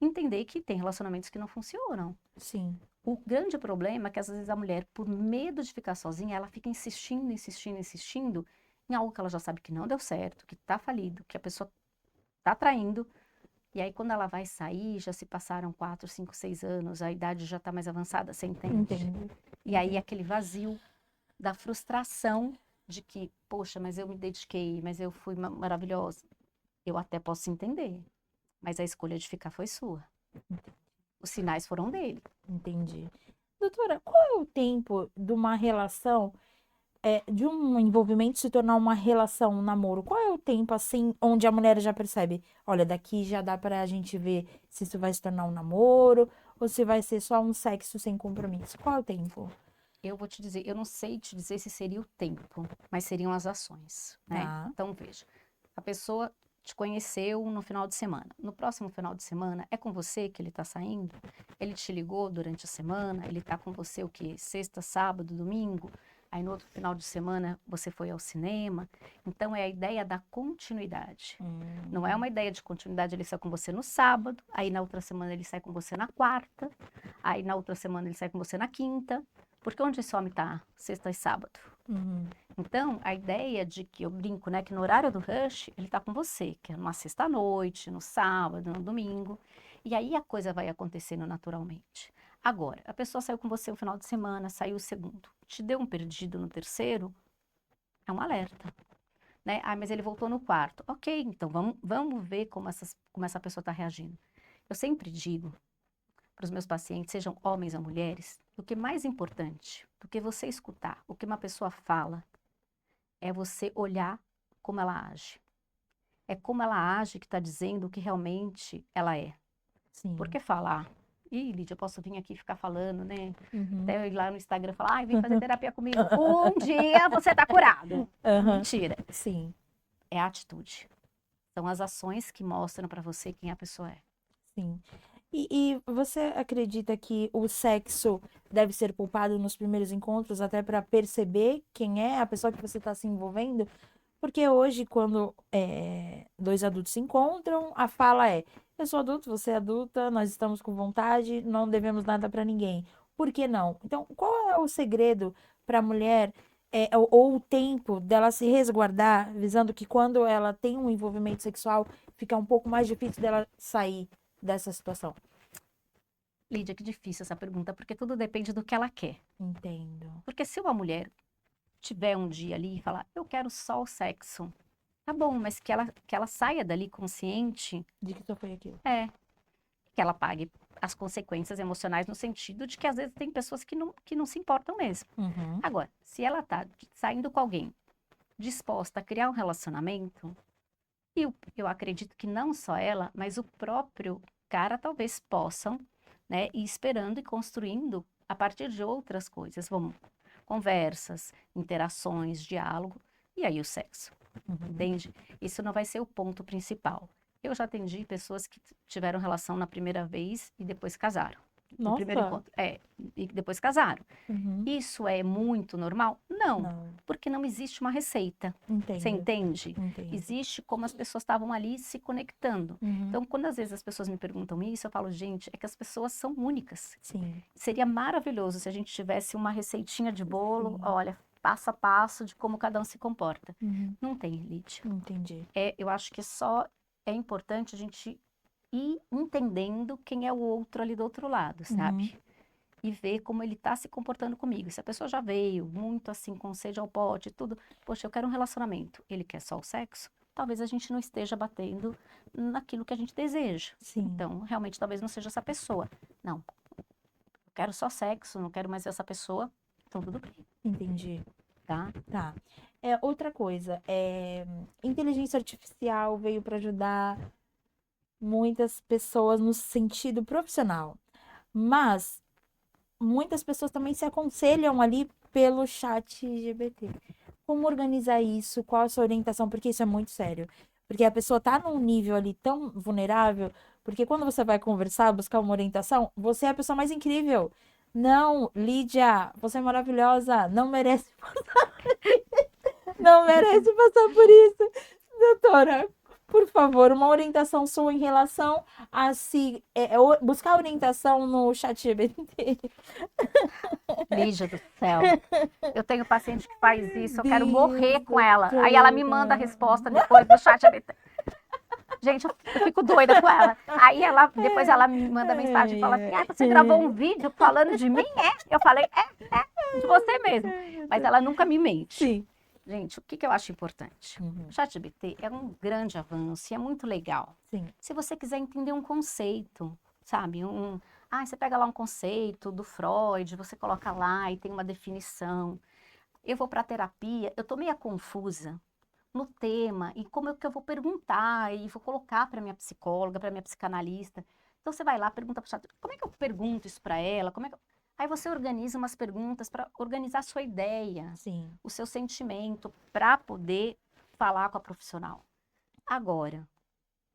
entender que tem relacionamentos que não funcionam. sim. O grande problema é que às vezes a mulher, por medo de ficar sozinha, ela fica insistindo, insistindo, insistindo em algo que ela já sabe que não deu certo, que tá falido, que a pessoa tá traindo. E aí, quando ela vai sair, já se passaram 4, 5, 6 anos, a idade já tá mais avançada, você entende? Entendo. E aí, Entendo. aquele vazio da frustração de que, poxa, mas eu me dediquei, mas eu fui maravilhosa. Eu até posso entender, mas a escolha de ficar foi sua. Os sinais foram dele. Entendi. Doutora, qual é o tempo de uma relação, de um envolvimento se tornar uma relação, um namoro? Qual é o tempo, assim, onde a mulher já percebe, olha, daqui já dá pra gente ver se isso vai se tornar um namoro ou se vai ser só um sexo sem compromisso? Qual é o tempo? Eu vou te dizer, eu não sei te dizer se seria o tempo, mas seriam as ações, né? Tá. Então, veja, a pessoa te conheceu no final de semana. No próximo final de semana, é com você que ele tá saindo? Ele te ligou durante a semana? Ele tá com você o quê? Sexta, sábado, domingo? Aí no outro final de semana você foi ao cinema? Então, é a ideia da continuidade. Não é Hum, uma ideia de continuidade, ele sai com você no sábado, aí na outra semana ele sai com você na quarta, aí na outra semana ele sai com você na quinta. Porque onde esse homem tá? Sexta e sábado. uhum, Então, a ideia de que eu brinco, né, que no horário do rush, ele tá com você, que é numa sexta-noite, no sábado, no domingo. E aí a coisa vai acontecendo naturalmente. Agora, a pessoa saiu com você o final de semana, saiu o segundo, te deu um perdido no terceiro, é um alerta, né? Ah, mas ele voltou no quarto. Ok, então vamos ver como essa pessoa está reagindo. Eu sempre digo para os meus pacientes, sejam homens ou mulheres, o que é mais importante do que você escutar o que uma pessoa fala é você olhar como ela age. É como ela age que está dizendo o que realmente ela é. sim. Porque falar? Ih, Lídia, eu posso vir aqui ficar falando, né? Uhum. Até eu ir lá no Instagram e falar, ai, vem fazer terapia comigo. Um dia você tá curado. Aham. Mentira. Sim, É a atitude. São as ações que mostram pra você quem a pessoa é. sim. E você acredita que o sexo deve ser poupado nos primeiros encontros, até para perceber quem é a pessoa que você está se envolvendo? Porque hoje, quando dois adultos se encontram, a fala é: eu sou adulto, você é adulta, nós estamos com vontade, não devemos nada para ninguém. Por que não? Então, qual é o segredo para a mulher, ou o tempo dela se resguardar, visando que quando ela tem um envolvimento sexual, fica um pouco mais difícil dela sair dessa situação? Lídia, que difícil essa pergunta, porque tudo depende do que ela quer. Entendo. Porque se uma mulher tiver um dia ali e falar, eu quero só o sexo, tá bom, mas que ela saia dali consciente, De que só foi aquilo? que ela pague as consequências emocionais no sentido de que às vezes tem pessoas que não se importam mesmo. Uhum. Agora, se ela tá saindo com alguém disposta a criar um relacionamento, eu acredito que não só ela, mas o próprio cara talvez possam, né, ir esperando e construindo a partir de outras coisas. Vamos, conversas, interações, diálogo, e aí o sexo, Uhum. entende? Isso não vai ser o ponto principal. Eu já atendi pessoas que tiveram relação na primeira vez e depois casaram. No primeiro Nossa. encontro, e depois casaram. Uhum. Isso é muito normal? Não, Não. porque não existe uma receita. Você Entendo. entende? Entendo. Existe como as pessoas estavam ali se conectando. Uhum. Então, quando às vezes as pessoas me perguntam isso, eu falo, gente, é que as pessoas são únicas. Sim. Seria maravilhoso se a gente tivesse uma receitinha de bolo, Sim. olha, passo a passo de como cada um se comporta. Uhum. Não tem, Lídia. Entendi. Eu acho que só é importante a gente ir entendendo quem é o outro ali do outro lado, sabe? E ver como ele tá se comportando comigo. Se a pessoa já veio muito assim, com sede ao pote e tudo, poxa, eu quero um relacionamento, ele quer só o sexo, talvez a gente não esteja batendo naquilo que a gente deseja. Sim. Então, realmente, talvez não seja essa pessoa. Não, eu quero só sexo, não quero mais essa pessoa, então tudo bem, Entendi. tá? Tá. Outra coisa, inteligência artificial veio para ajudar muitas pessoas no sentido profissional, mas muitas pessoas também se aconselham ali pelo chat GPT. Como organizar isso? Qual a sua orientação? Porque isso é muito sério. Porque a pessoa tá num nível ali tão vulnerável, porque quando você vai conversar, buscar uma orientação, você é a pessoa mais incrível. Não, Lídia, você é maravilhosa, não merece, não merece passar por isso. Doutora, por favor, uma orientação sua em relação a se buscar orientação no chat GPT. Lígia do céu, eu tenho paciente que faz isso, eu quero morrer Deus, com ela. Aí ela me manda a resposta depois do chat GPT. Gente, eu fico doida com ela. Aí depois ela me manda mensagem e fala assim: ah, você gravou um vídeo falando de mim? Eu falei, de você mesmo. Mas ela nunca me mente. Sim. Gente, o que eu acho importante? Uhum. O ChatGPT é um grande avanço e é muito legal. Sim. Se você quiser entender um conceito, sabe? Você pega lá um conceito do Freud, você coloca lá e tem uma definição. Eu vou para a terapia, eu tô meio confusa no tema e como é que eu vou perguntar e vou colocar para minha psicóloga, para minha psicanalista. Então você vai lá, pergunta para o chat, como é que eu pergunto isso para ela? Aí você organiza umas perguntas para organizar a sua ideia, Sim. o seu sentimento, para poder falar com a profissional. Agora,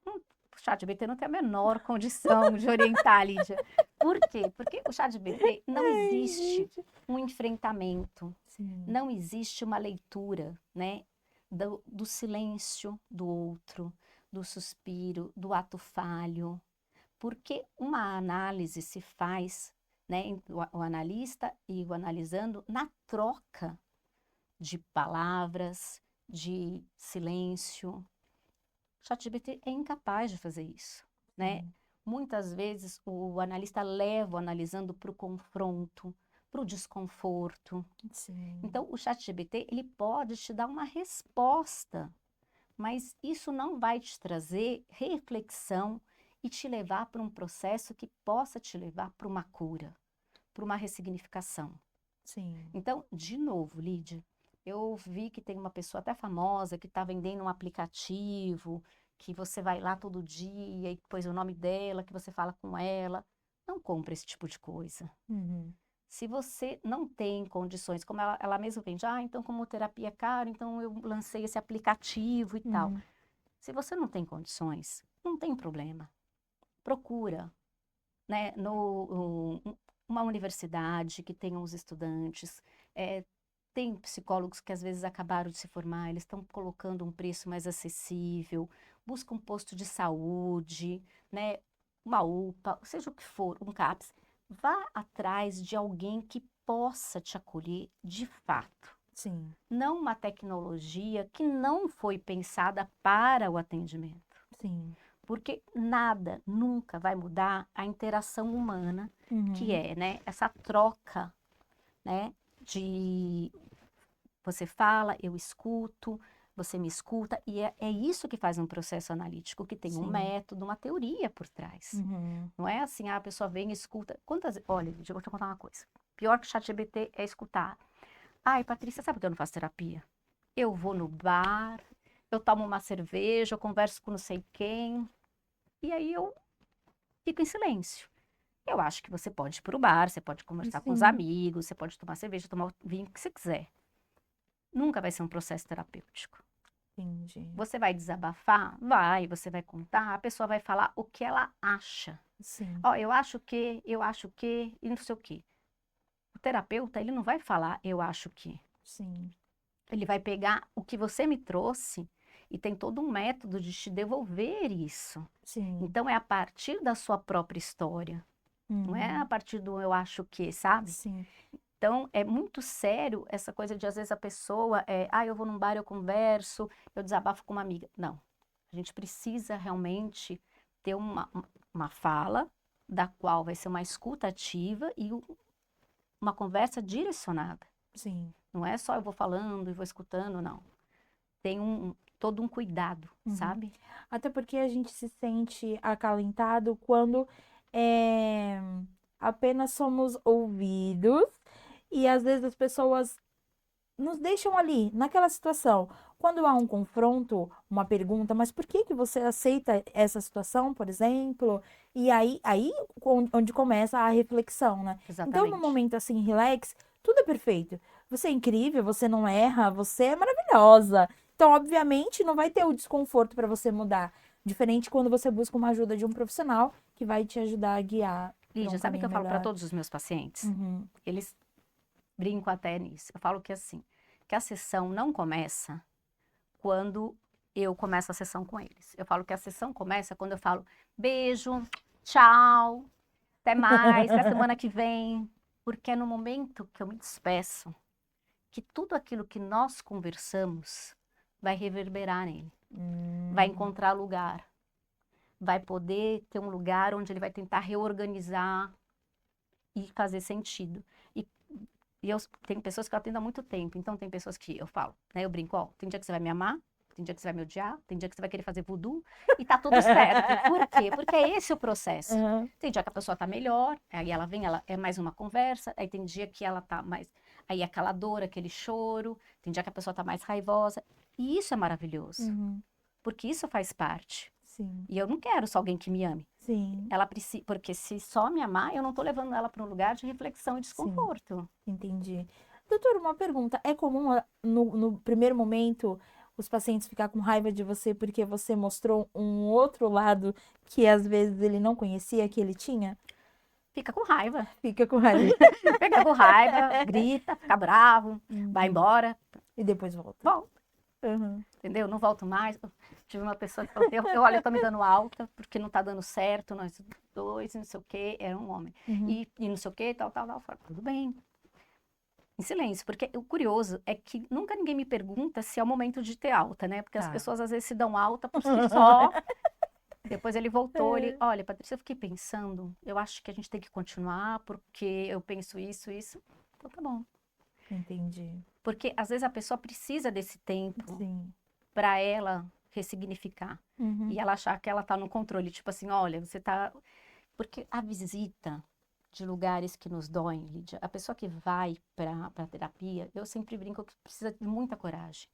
o ChatGPT não tem a menor condição de orientar, Lídia. Por quê? Porque o ChatGPT não existe um enfrentamento, Sim. não existe uma leitura, né? Do silêncio do outro, do suspiro, do ato falho. Porque uma análise se faz, né, o analista e o analisando na troca de palavras, de silêncio. O ChatGPT é incapaz de fazer isso, né? Muitas vezes o analista leva o analisando para o confronto, para o desconforto. Sim. Então, o ChatGPT, ele pode te dar uma resposta, mas isso não vai te trazer reflexão e te levar para um processo que possa te levar para uma cura, para uma ressignificação. Sim. Então, de novo, Lídia, eu vi que tem uma pessoa até famosa que está vendendo um aplicativo, que você vai lá todo dia e põe o nome dela, que você fala com ela. não compra esse tipo de coisa. Uhum. Se você não tem condições, como ela mesma vende, então como terapia é caro, então eu lancei esse aplicativo e tal. Uhum. Se você não tem condições, não tem problema. Procura, né, uma universidade que tenha os estudantes. Tem psicólogos que às vezes acabaram de se formar, eles estão colocando um preço mais acessível. Busca um posto de saúde, né, uma UPA, seja o que for, um CAPS. Vá atrás de alguém que possa te acolher de fato. Sim, Não uma tecnologia que não foi pensada para o atendimento. sim. Porque nada nunca vai mudar a interação humana, que Uhum. é, né, essa troca, né, de você fala, eu escuto, você me escuta, e é isso que faz um processo analítico, que tem um Sim. método, uma teoria por trás. Uhum. Não é assim, a pessoa vem e escuta. Olha, eu vou te contar uma coisa. Pior que o ChatGPT é escutar. Ai, Patrícia, sabe por que eu não faço terapia? Eu vou no bar, eu tomo uma cerveja, eu converso com não sei quem, e aí eu fico em silêncio. Eu acho que você pode ir para o bar, você pode conversar com os Sim, amigos, você pode tomar cerveja, tomar o vinho que você quiser. Nunca vai ser um processo terapêutico. entendi. Você vai desabafar? Vai, você vai contar, a pessoa vai falar o que ela acha. Sim, Ó, eu acho que, e não sei o quê. O terapeuta, ele não vai falar eu acho que. sim, Ele vai pegar o que você me trouxe e tem todo um método de te devolver isso. sim. Então, é a partir da sua própria história. Não é a Uhum. partir do eu acho que, sabe? Sim, Então, é muito sério essa coisa de, às vezes, a pessoa eu vou num bar, eu converso, eu desabafo com uma amiga. Não. A gente precisa realmente ter uma fala da qual vai ser uma escuta ativa e uma conversa direcionada. sim. Não é só eu vou falando e vou escutando, não. Tem todo um cuidado, Uhum. sabe? Até porque a gente se sente acalentado quando é, apenas somos ouvidos e às vezes as pessoas nos deixam ali, naquela situação. Quando há um confronto, uma pergunta, mas por que que você aceita essa situação, por exemplo? E aí onde começa a reflexão, né? Então, no Exatamente. momento assim, relax, tudo é perfeito. Você é incrível, você não erra, você é maravilhosa. Então, obviamente, não vai ter o desconforto para você mudar. Diferente quando você busca uma ajuda de um profissional que vai te ajudar a guiar para Lígia, um sabe o que caminho eu falo para melhor. todos os meus pacientes? Uhum. Eles brincam até nisso. Eu falo que assim, que a sessão não começa quando eu começo a sessão com eles. Eu falo que a sessão começa quando eu falo beijo, tchau, até mais, até semana que vem. Porque é no momento que eu me despeço que tudo aquilo que nós conversamos vai reverberar nele, vai Hum, encontrar lugar, vai poder ter um lugar onde ele vai tentar reorganizar e fazer sentido. E, e tem pessoas que eu atendo há muito tempo, então tem pessoas que eu falo, né? Eu brinco, ó, tem dia que você vai me amar, tem dia que você vai me odiar, tem dia que você vai querer fazer voodoo e tá tudo certo. Por quê? Porque é esse o processo. aham, Tem dia que a pessoa tá melhor, aí ela vem, ela é mais uma conversa, aí tem dia que ela tá mais, aí aquela dor, aquele choro, tem dia que a pessoa tá mais raivosa. E isso é maravilhoso, uhum, porque isso faz parte. sim, E eu não quero só alguém que me ame. sim, Ela precisa, porque se só me amar, eu não tô levando ela para um lugar de reflexão e sim. desconforto. Entendi. Doutor, uma pergunta. É comum no primeiro momento os pacientes ficar com raiva de você porque você mostrou um outro lado que às vezes ele não conhecia que ele tinha? Fica com raiva. Fica com raiva. Fica com raiva, grita, fica bravo, vai Uhum. embora, E depois volta. volta, Uhum. entendeu? Não volto mais. Tive uma pessoa que falou, olha, eu tô me dando alta porque não tá dando certo, nós dois, não sei o quê, era um homem. Uhum. E não sei o quê, tal, tal, tal. Eu falo, tudo bem, em silêncio, porque o curioso é que nunca ninguém me pergunta se é o momento de ter alta, né? Porque as Tá. pessoas às vezes se dão alta por si só. Depois ele voltou, É. olha, Patrícia, eu fiquei pensando, eu acho que a gente tem que continuar porque eu penso isso, isso. Então tá bom. Entendi. Porque às vezes a pessoa precisa desse tempo Sim. para ela ressignificar Uhum. e ela achar que ela tá no controle, tipo assim, olha, você tá. Porque a visita de lugares que nos doem, Lídia, a pessoa que vai para terapia, eu sempre brinco que precisa de muita coragem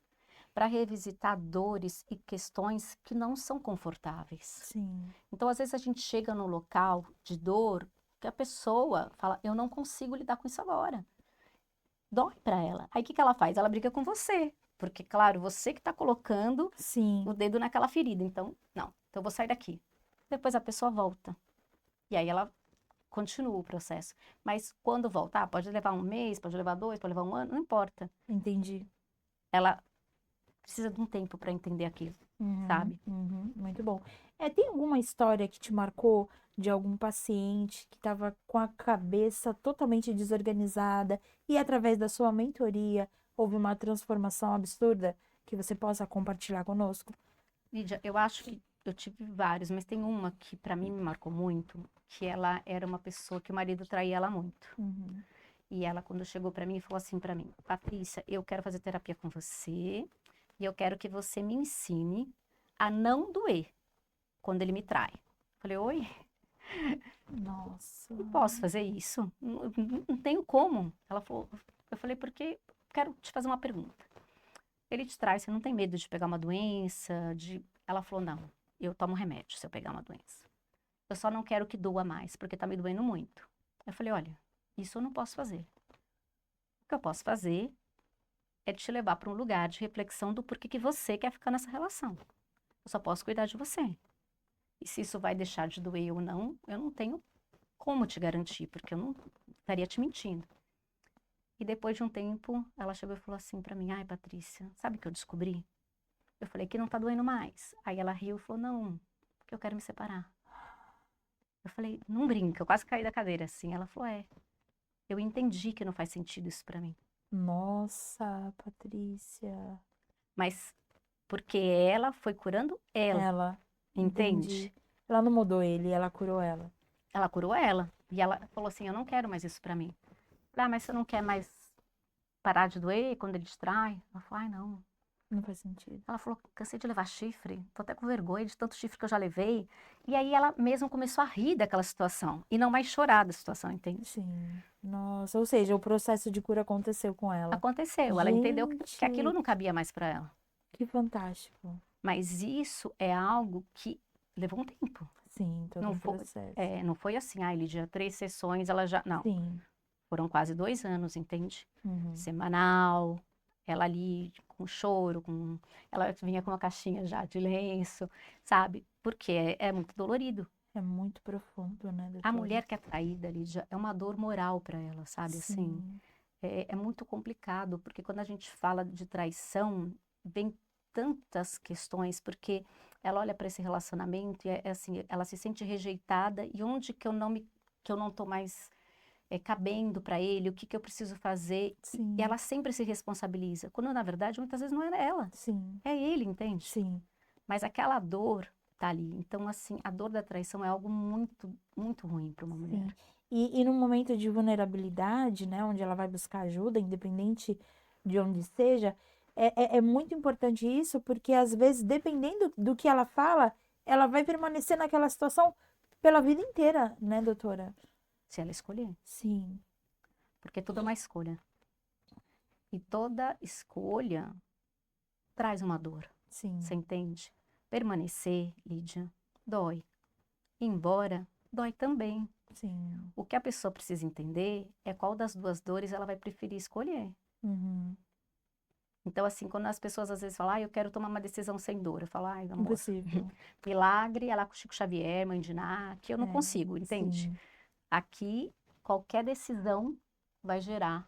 para revisitar dores e questões que não são confortáveis. Sim. Então, às vezes a gente chega no local de dor, porque a pessoa fala, eu não consigo lidar com isso agora. Dói pra ela. Aí o que que ela faz? Ela briga com você. Porque, claro, você que tá colocando Sim, o dedo naquela ferida. Então, não, então eu vou sair daqui. Depois a pessoa volta. E aí ela continua o processo. Mas quando voltar, pode levar um mês, pode levar 2, pode levar um ano, não importa. entendi. Ela precisa de um tempo para entender aquilo, Uhum, sabe? uhum, muito bom. Tem alguma história que te marcou de algum paciente que estava com a cabeça totalmente desorganizada e através da sua mentoria houve uma transformação absurda que você possa compartilhar conosco? Lídia, eu acho que eu tive vários, mas tem uma que para mim me marcou muito, que ela era uma pessoa que o marido traía ela muito. Uhum. E ela, quando chegou para mim, falou assim para mim: Patrícia, eu quero fazer terapia com você e eu quero que você me ensine a não doer quando ele me trai. Falei: oi, Nossa, não posso fazer isso, não tenho como. Ela falou: eu falei, porque quero te fazer uma pergunta. Ele te trai, você não tem medo de pegar uma doença? Ela falou: não, eu tomo remédio se eu pegar uma doença. Eu só não quero que doa mais, porque tá me doendo muito. Eu falei: olha, isso eu não posso fazer. O que eu posso fazer é te levar para um lugar de reflexão do porquê que você quer ficar nessa relação. Eu só posso cuidar de você. E se isso vai deixar de doer ou não, eu não tenho como te garantir, porque eu não estaria te mentindo. E depois de um tempo, ela chegou e falou assim para mim: ai, Patrícia, sabe o que eu descobri? Eu falei que não tá doendo mais. Aí ela riu e falou: não, porque eu quero me separar. Eu falei: não brinca, eu quase caí da cadeira assim. Ela falou: é, eu entendi que não faz sentido isso para mim. nossa, Patrícia. Mas porque ela foi curando ela, Ela, entendi. entende? Ela não mudou ele, ela curou ela. Ela curou ela. E ela falou assim: eu não quero mais isso pra mim. Falei: ah, mas você não quer mais parar de doer quando ele te trai? Ela falou: ai, não. Não faz sentido. Ela falou: cansei de levar chifre, tô até com vergonha de tanto chifre que eu já levei. E aí ela mesmo começou a rir daquela situação e não mais chorar da situação, entende? Sim. Nossa, ou seja, o processo de cura aconteceu com ela. Aconteceu, ela entendeu que aquilo Gente, não cabia mais pra ela. que fantástico. Mas isso é algo que levou um tempo. Sim, todo Não um foi, processo. não foi assim, ai, Lídia, 3 sessões, ela já. Não. Sim. Foram quase 2 anos, entende? Uhum. Semanal, ela ali com choro, ela vinha com uma caixinha já de lenço, sabe? Porque é muito dolorido. É muito profundo, né, A doutora? mulher que é traída, Lídia, é uma dor moral para ela, sabe? Assim, Sim, é muito complicado, porque quando a gente fala de traição, vem tantas questões, porque ela olha para esse relacionamento e é assim, ela se sente rejeitada e onde que eu não tô mais cabendo para ele, o que que eu preciso fazer, e sim, ela sempre se responsabiliza, quando na verdade muitas vezes não era ela, sim, é ele, entende? sim, Mas aquela dor tá ali. Então, assim, a dor da traição é algo muito, muito ruim para uma mulher. sim. E num momento de vulnerabilidade, né, onde ela vai buscar ajuda, independente de onde seja, é muito importante isso, porque às vezes, dependendo do que ela fala, ela vai permanecer naquela situação pela vida inteira, né, doutora? Se ela escolher, Sim, porque tudo é uma escolha. E toda escolha traz uma dor. Você sim, entende? Permanecer, Lídia, dói. Ir embora, dói também. sim. O que a pessoa precisa entender é qual das duas dores ela vai preferir escolher. Uhum. Então, assim, quando as pessoas às vezes falam, eu quero tomar uma decisão sem dor, eu falo: ai, amor, Impossível. milagre, é lá com o Chico Xavier, Mãe de Ná, que eu não É, consigo, entende? sim, Aqui, qualquer decisão vai gerar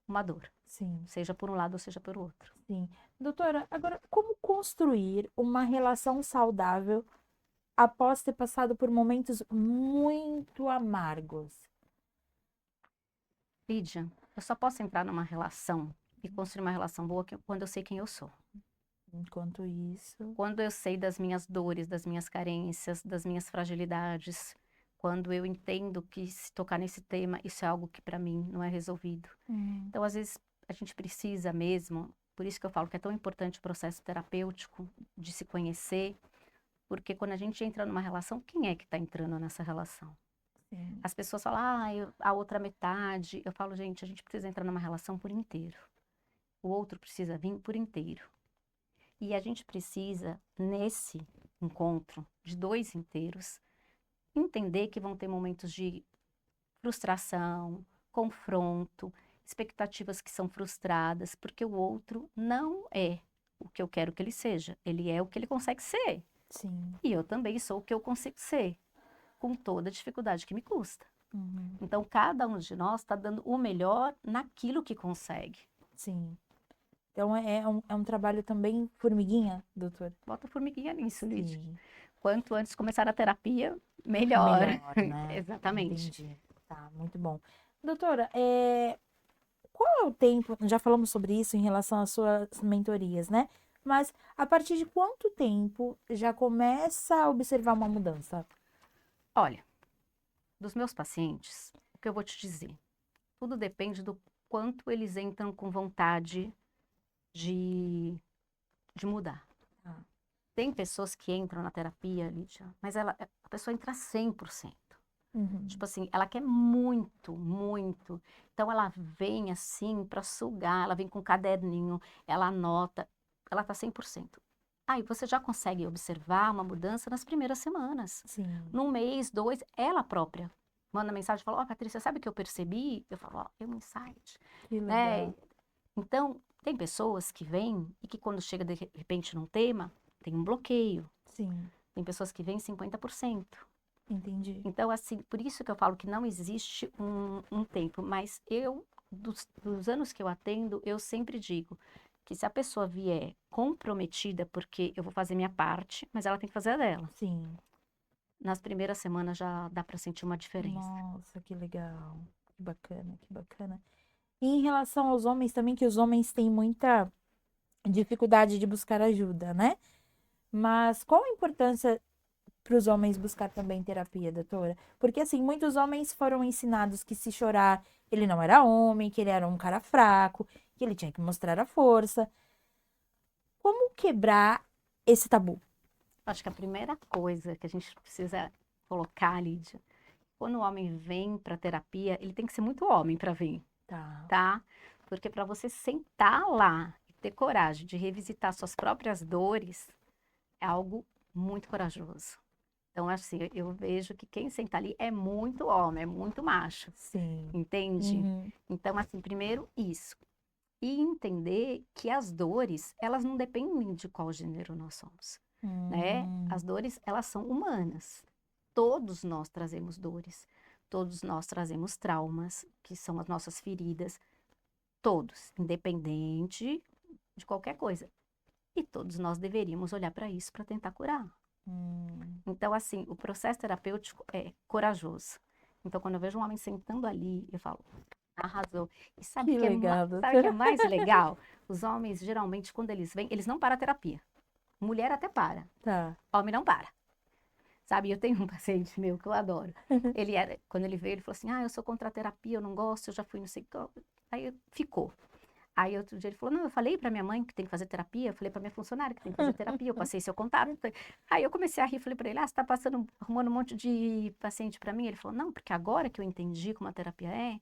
uma dor, sim. seja por um lado ou seja por outro. Sim. Doutora, agora, como construir uma relação saudável após ter passado por momentos muito amargos? Lídia, eu só posso entrar numa relação e construir uma relação boa quando eu sei quem eu sou. Enquanto isso, Quando eu sei das minhas dores, das minhas carências, das minhas fragilidades, quando eu entendo que se tocar nesse tema, isso é algo que para mim não é resolvido. hum, Então, às vezes, a gente precisa mesmo, por isso que eu falo que é tão importante o processo terapêutico, de se conhecer, porque quando a gente entra numa relação, quem é que está entrando nessa relação? sim, As pessoas falam, ah, a outra metade. Eu falo, gente, a gente precisa entrar numa relação por inteiro. O outro precisa vir por inteiro. E a gente precisa, nesse encontro de 2 inteiros, entender que vão ter momentos de frustração, confronto, expectativas que são frustradas, porque o outro não é o que eu quero que ele seja, ele é o que ele consegue ser. Sim. E eu também sou o que eu consigo ser, com toda a dificuldade que me custa. Uhum. Então, cada um de nós está dando o melhor naquilo que consegue. Sim. Então é um trabalho também formiguinha, doutor? Bota a formiguinha nisso, Lídia. Sim. Quanto antes começar a terapia, melhor. Melhor, né? Exatamente. Entendi. Tá, muito bom. Doutora, qual é o tempo? Já falamos sobre isso em relação às suas mentorias, né? Mas a partir de quanto tempo já começa a observar uma mudança? Olha, dos meus pacientes, o que eu vou te dizer? Tudo depende do quanto eles entram com vontade de, de mudar. Tá. Tem pessoas que entram na terapia, Lídia, mas a pessoa entra 100%. Uhum. Tipo assim, ela quer muito, muito. Então ela vem assim para sugar, ela vem com um caderninho, ela anota, ela tá 100%. Aí você já consegue observar uma mudança nas primeiras semanas. Sim, Num mês, dois, ela própria manda mensagem e fala: Ó, Patrícia, sabe o que eu percebi? Eu falo: Ó, é um insight, que né? legal. Então, tem pessoas que vêm e que quando chega de repente num tema, tem um bloqueio. Sim, Tem pessoas que vêm 50%. entendi. Então, assim, por isso que eu falo que não existe um tempo, mas dos anos que eu atendo, eu sempre digo que se a pessoa vier comprometida, porque eu vou fazer minha parte, mas ela tem que fazer a dela. Sim. Nas primeiras semanas já dá para sentir uma diferença. Nossa, que legal. Que bacana, que bacana. E em relação aos homens também, que os homens têm muita dificuldade de buscar ajuda, né? Mas qual a importância para os homens buscar também terapia, doutora? Porque assim, muitos homens foram ensinados que se chorar, ele não era homem, que ele era um cara fraco, que ele tinha que mostrar a força. Como quebrar esse tabu? Acho que a primeira coisa que a gente precisa colocar, Lídia, quando o homem vem para terapia, ele tem que ser muito homem para vir, Tá. tá? Porque para você sentar lá e ter coragem de revisitar suas próprias dores, é algo muito corajoso. Então, assim, eu vejo que quem senta ali é muito homem, é muito macho, Sim. entende? Uhum. Então, assim, primeiro isso. E entender que as dores, elas não dependem de qual gênero nós somos, né? Hum. As dores, elas são humanas. Todos nós trazemos dores. Todos nós trazemos traumas, que são as nossas feridas. Todos, independente de qualquer coisa. E todos nós deveríamos olhar para isso para tentar curar. Hum. Então, assim, o processo terapêutico é corajoso. Então, quando eu vejo um homem sentando ali, eu falo, arrasou. E Que legal, sabe o que é doutora. mais legal? Os homens, geralmente, quando eles vêm, eles não param a terapia. Mulher até para, Tá. homem não para. Sabe, eu tenho um paciente meu que eu adoro. Quando ele veio, ele falou assim, eu sou contra a terapia, eu não gosto, eu já fui, não sei o que. Aí ficou. Aí outro dia ele falou, não, eu falei pra minha mãe que tem que fazer terapia, eu falei pra minha funcionária que tem que fazer terapia, eu passei seu contato. Aí eu comecei a rir, falei pra ele, você tá arrumando um monte de paciente pra mim? Ele falou, não, porque agora que eu entendi como a terapia é,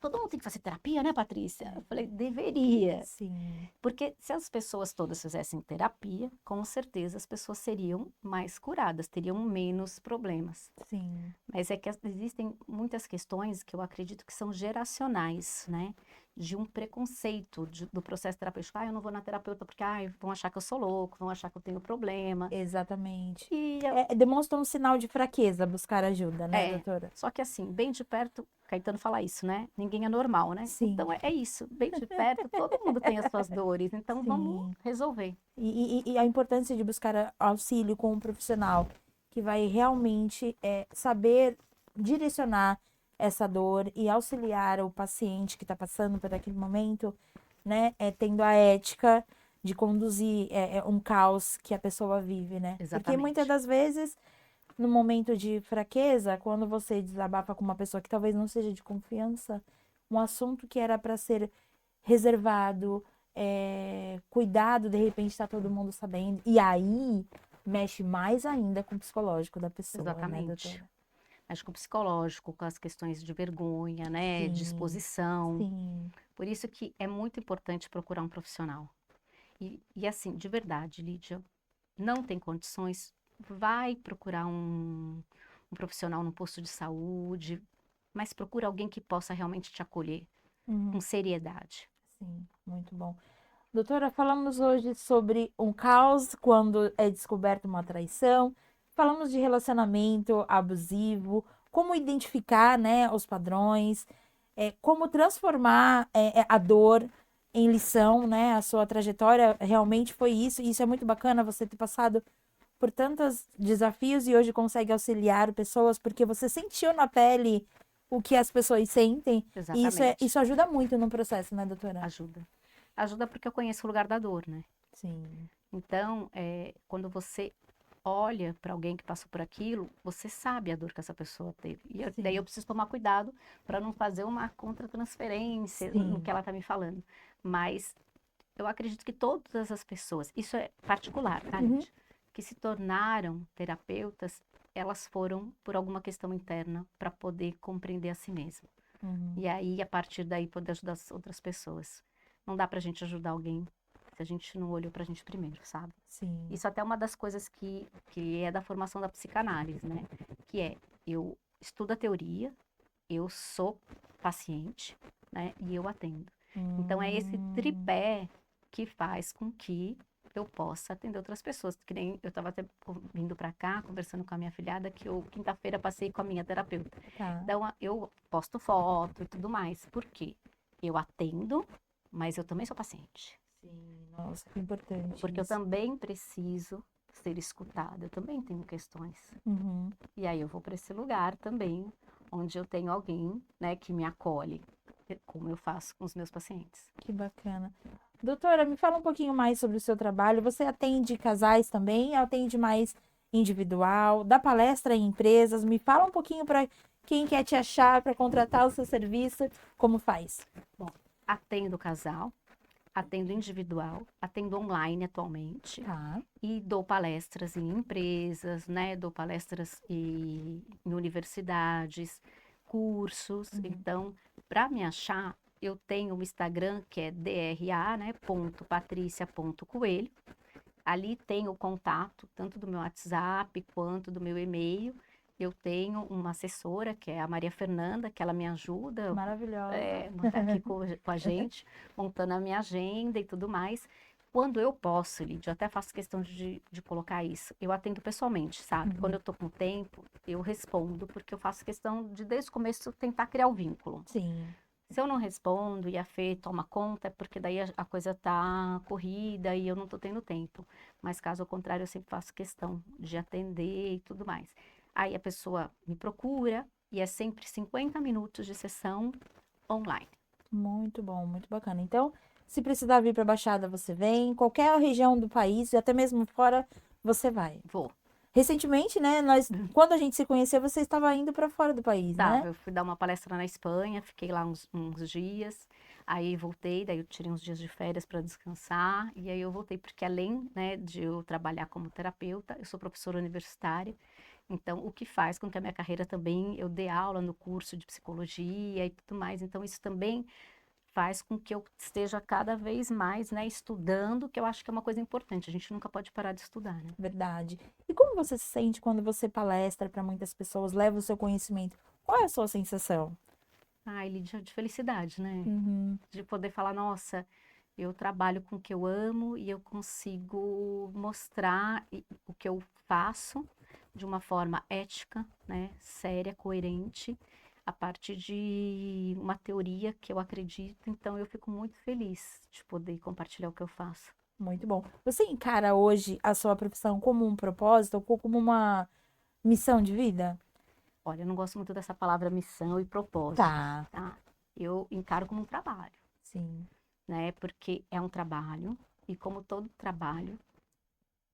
todo mundo tem que fazer terapia, né, Patrícia? Eu falei, deveria. Sim. Porque se as pessoas todas fizessem terapia, com certeza as pessoas seriam mais curadas, teriam menos problemas. Sim. Mas é que existem muitas questões que eu acredito que são geracionais, né? De um preconceito do processo terapêutico. Eu não vou na terapeuta porque vão achar que eu sou louco, vão achar que eu tenho problema. Exatamente. E Demonstra um sinal de fraqueza buscar ajuda, né, é, doutora? só que assim, bem de perto, Caetano fala isso, né? Ninguém é normal, né? Sim, Então é isso, bem de perto, todo mundo tem as suas dores, então vamos sim. resolver. E a importância de buscar auxílio com um profissional que vai realmente saber direcionar essa dor e auxiliar o paciente que está passando por aquele momento, né? Tendo a ética de conduzir um caos que a pessoa vive, né? Porque muitas Exatamente. das vezes, no momento de fraqueza, quando você desabafa com uma pessoa que talvez não seja de confiança, um assunto que era para ser reservado, cuidado, de repente está todo mundo sabendo. E aí mexe mais ainda com o psicológico da pessoa, né, Exatamente. doutora? Acho que o psicológico, com as questões de vergonha, né? De Sim, exposição. sim, Por isso que é muito importante procurar um profissional. E assim, de verdade, Lídia, não tem condições, vai procurar um um profissional no posto de saúde, mas procura alguém que possa realmente te acolher com Uhum. seriedade. Sim, muito bom. Doutora, falamos hoje sobre um caos quando é descoberta uma traição. Falamos de relacionamento abusivo, como identificar, né, os padrões, como transformar a dor em lição, né? A sua trajetória realmente foi isso. E isso é muito bacana você ter passado por tantos desafios e hoje consegue auxiliar pessoas porque você sentiu na pele o que as pessoas sentem. E Exatamente. isso ajuda muito no processo, né, doutora? Ajuda. Ajuda porque eu conheço o lugar da dor, né? Sim. Então, quando você olha para alguém que passou por aquilo, você sabe a dor que essa pessoa teve. Daí eu Sim, preciso tomar cuidado para não fazer uma contratransferência no que sim. ela está me falando. Mas eu acredito que todas as pessoas, isso é particular, tá, Uhum, gente? Que se tornaram terapeutas, elas foram por alguma questão interna para poder compreender a si mesma. uhum, E aí, a partir daí, poder ajudar as outras pessoas. Não dá pra gente ajudar alguém se a gente não olhou pra gente primeiro, sabe? sim. Isso até é uma das coisas que é da formação da psicanálise, né? Que é, eu estudo a teoria, eu sou paciente, né? E eu atendo. Então, é esse Hum, tripé que faz com que eu possa atender outras pessoas. Que nem eu estava até vindo para cá, conversando com a minha filhada, que eu, quinta-feira, passei com a minha terapeuta. tá. Então, eu posto foto e tudo mais. Por quê? Eu atendo, mas eu também sou paciente. Sim, nossa, que importante Porque eu isso. também preciso ser escutada. Eu também tenho questões. Uhum, E aí eu vou para esse lugar também, onde eu tenho alguém, né, que me acolhe, como eu faço com os meus pacientes. que bacana. Doutora, me fala um pouquinho mais sobre o seu trabalho. Você atende casais também? Atende mais individual? Dá palestra em empresas? Me fala um pouquinho para quem quer te achar, para contratar o seu serviço, como faz? Bom, atendo casal, atendo individual, atendo online atualmente Tá. e dou palestras em empresas, né? Dou palestras em universidades, cursos. Uhum. Então, para me achar, eu tenho um Instagram que é DRA, né? Patricia.coelho. Ali tem o contato, tanto do meu WhatsApp quanto do meu e-mail. Eu tenho uma assessora, que é a Maria Fernanda, que ela me ajuda, Maravilhosa. aqui com a gente, montando a minha agenda e tudo mais. Quando eu posso, Lídia, eu até faço questão de colocar isso. Eu atendo pessoalmente, sabe? Quando Uhum. eu tô com tempo, eu respondo, porque eu faço questão de, desde o começo, tentar criar o vínculo. Sim. Se eu não respondo e a Fê toma conta, é porque daí a coisa tá corrida e eu não tô tendo tempo. Mas caso ao contrário, eu sempre faço questão de atender e tudo mais. Aí a pessoa me procura e é sempre 50 minutos de sessão online. Muito bom, muito bacana. Então, se precisar vir para Baixada, você vem. Qualquer região do país, e até mesmo fora, você vai. Vou. Recentemente, né, quando a gente se conheceu, você estava indo para fora do país, né? Tava, eu fui dar uma palestra na Espanha, fiquei lá uns dias, aí voltei, daí eu tirei uns dias de férias para descansar, e aí eu voltei, porque além, né, de eu trabalhar como terapeuta, eu sou professora universitária, então o que faz com que a minha carreira também, eu dê aula no curso de psicologia e tudo mais, então isso também faz com que eu esteja cada vez mais, né, estudando, que eu acho que é uma coisa importante, a gente nunca pode parar de estudar, né? Verdade. E como você se sente quando você palestra para muitas pessoas, leva o seu conhecimento? Qual é a sua sensação? Ai, Lídia, de felicidade, né? Uhum, De poder falar, nossa, eu trabalho com o que eu amo e eu consigo mostrar o que eu faço de uma forma ética, né, séria, coerente, a partir de uma teoria que eu acredito. Então, eu fico muito feliz de poder compartilhar o que eu faço. muito bom. Você encara hoje a sua profissão como um propósito ou como uma missão de vida? Olha, eu não gosto muito dessa palavra missão e propósito, Tá, tá? Eu encaro como um trabalho, sim. né? Porque é um trabalho e como todo trabalho,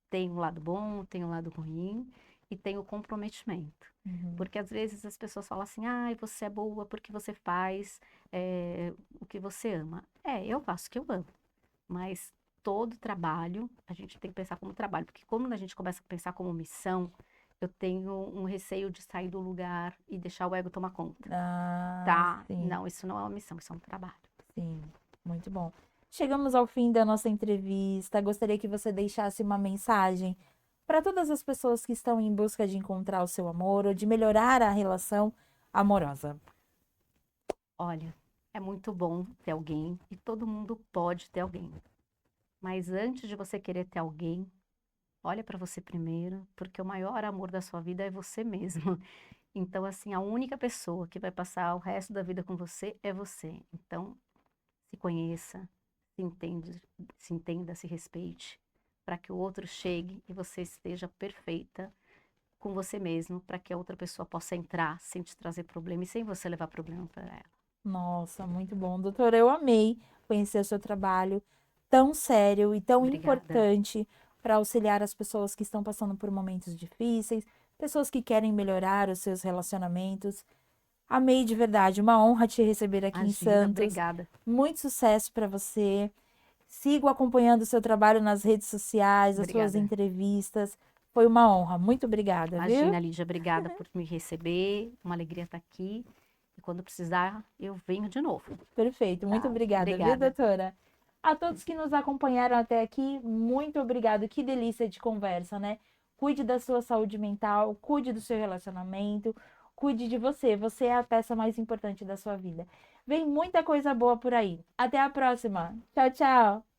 tem um lado bom, tem um lado ruim e tem o comprometimento. Uhum. Porque às vezes as pessoas falam assim, ai, você é boa porque você faz o que você ama. É, eu faço o que eu amo, mas todo trabalho a gente tem que pensar como trabalho, porque quando a gente começa a pensar como missão, eu tenho um receio de sair do lugar e deixar o ego tomar conta, Ah, tá? sim. Não, isso não é uma missão, isso é um trabalho. Sim, muito bom. Chegamos ao fim da nossa entrevista. Gostaria que você deixasse uma mensagem para todas as pessoas que estão em busca de encontrar o seu amor ou de melhorar a relação amorosa? Olha, é muito bom ter alguém e todo mundo pode ter alguém. Mas antes de você querer ter alguém, olha para você primeiro, porque o maior amor da sua vida é você mesmo. Então, assim, a única pessoa que vai passar o resto da vida com você é você. Então, se conheça, se entenda, se respeite, para que o outro chegue e você esteja perfeita com você mesmo, para que a outra pessoa possa entrar sem te trazer problema e sem você levar problema para ela. Nossa, muito bom. Doutora, eu amei conhecer o seu trabalho tão sério e tão Obrigada. importante para auxiliar as pessoas que estão passando por momentos difíceis, pessoas que querem melhorar os seus relacionamentos. Amei de verdade, uma honra te receber aqui em Imagina, Santos. obrigada. Muito sucesso para você. Sigo acompanhando o seu trabalho nas redes sociais, as suas Obrigada. entrevistas. Foi uma honra. Muito obrigada, viu? Imagina, Lídia, obrigada por me receber. Uma alegria estar aqui. E quando precisar, eu venho de novo. Perfeito. Muito Tá? obrigada, viu, Obrigada. doutora? A todos que nos acompanharam até aqui, muito obrigado. Que delícia de conversa, né? Cuide da sua saúde mental, cuide do seu relacionamento, cuide de você. Você é a peça mais importante da sua vida. Vem muita coisa boa por aí. Até a próxima. Tchau, tchau.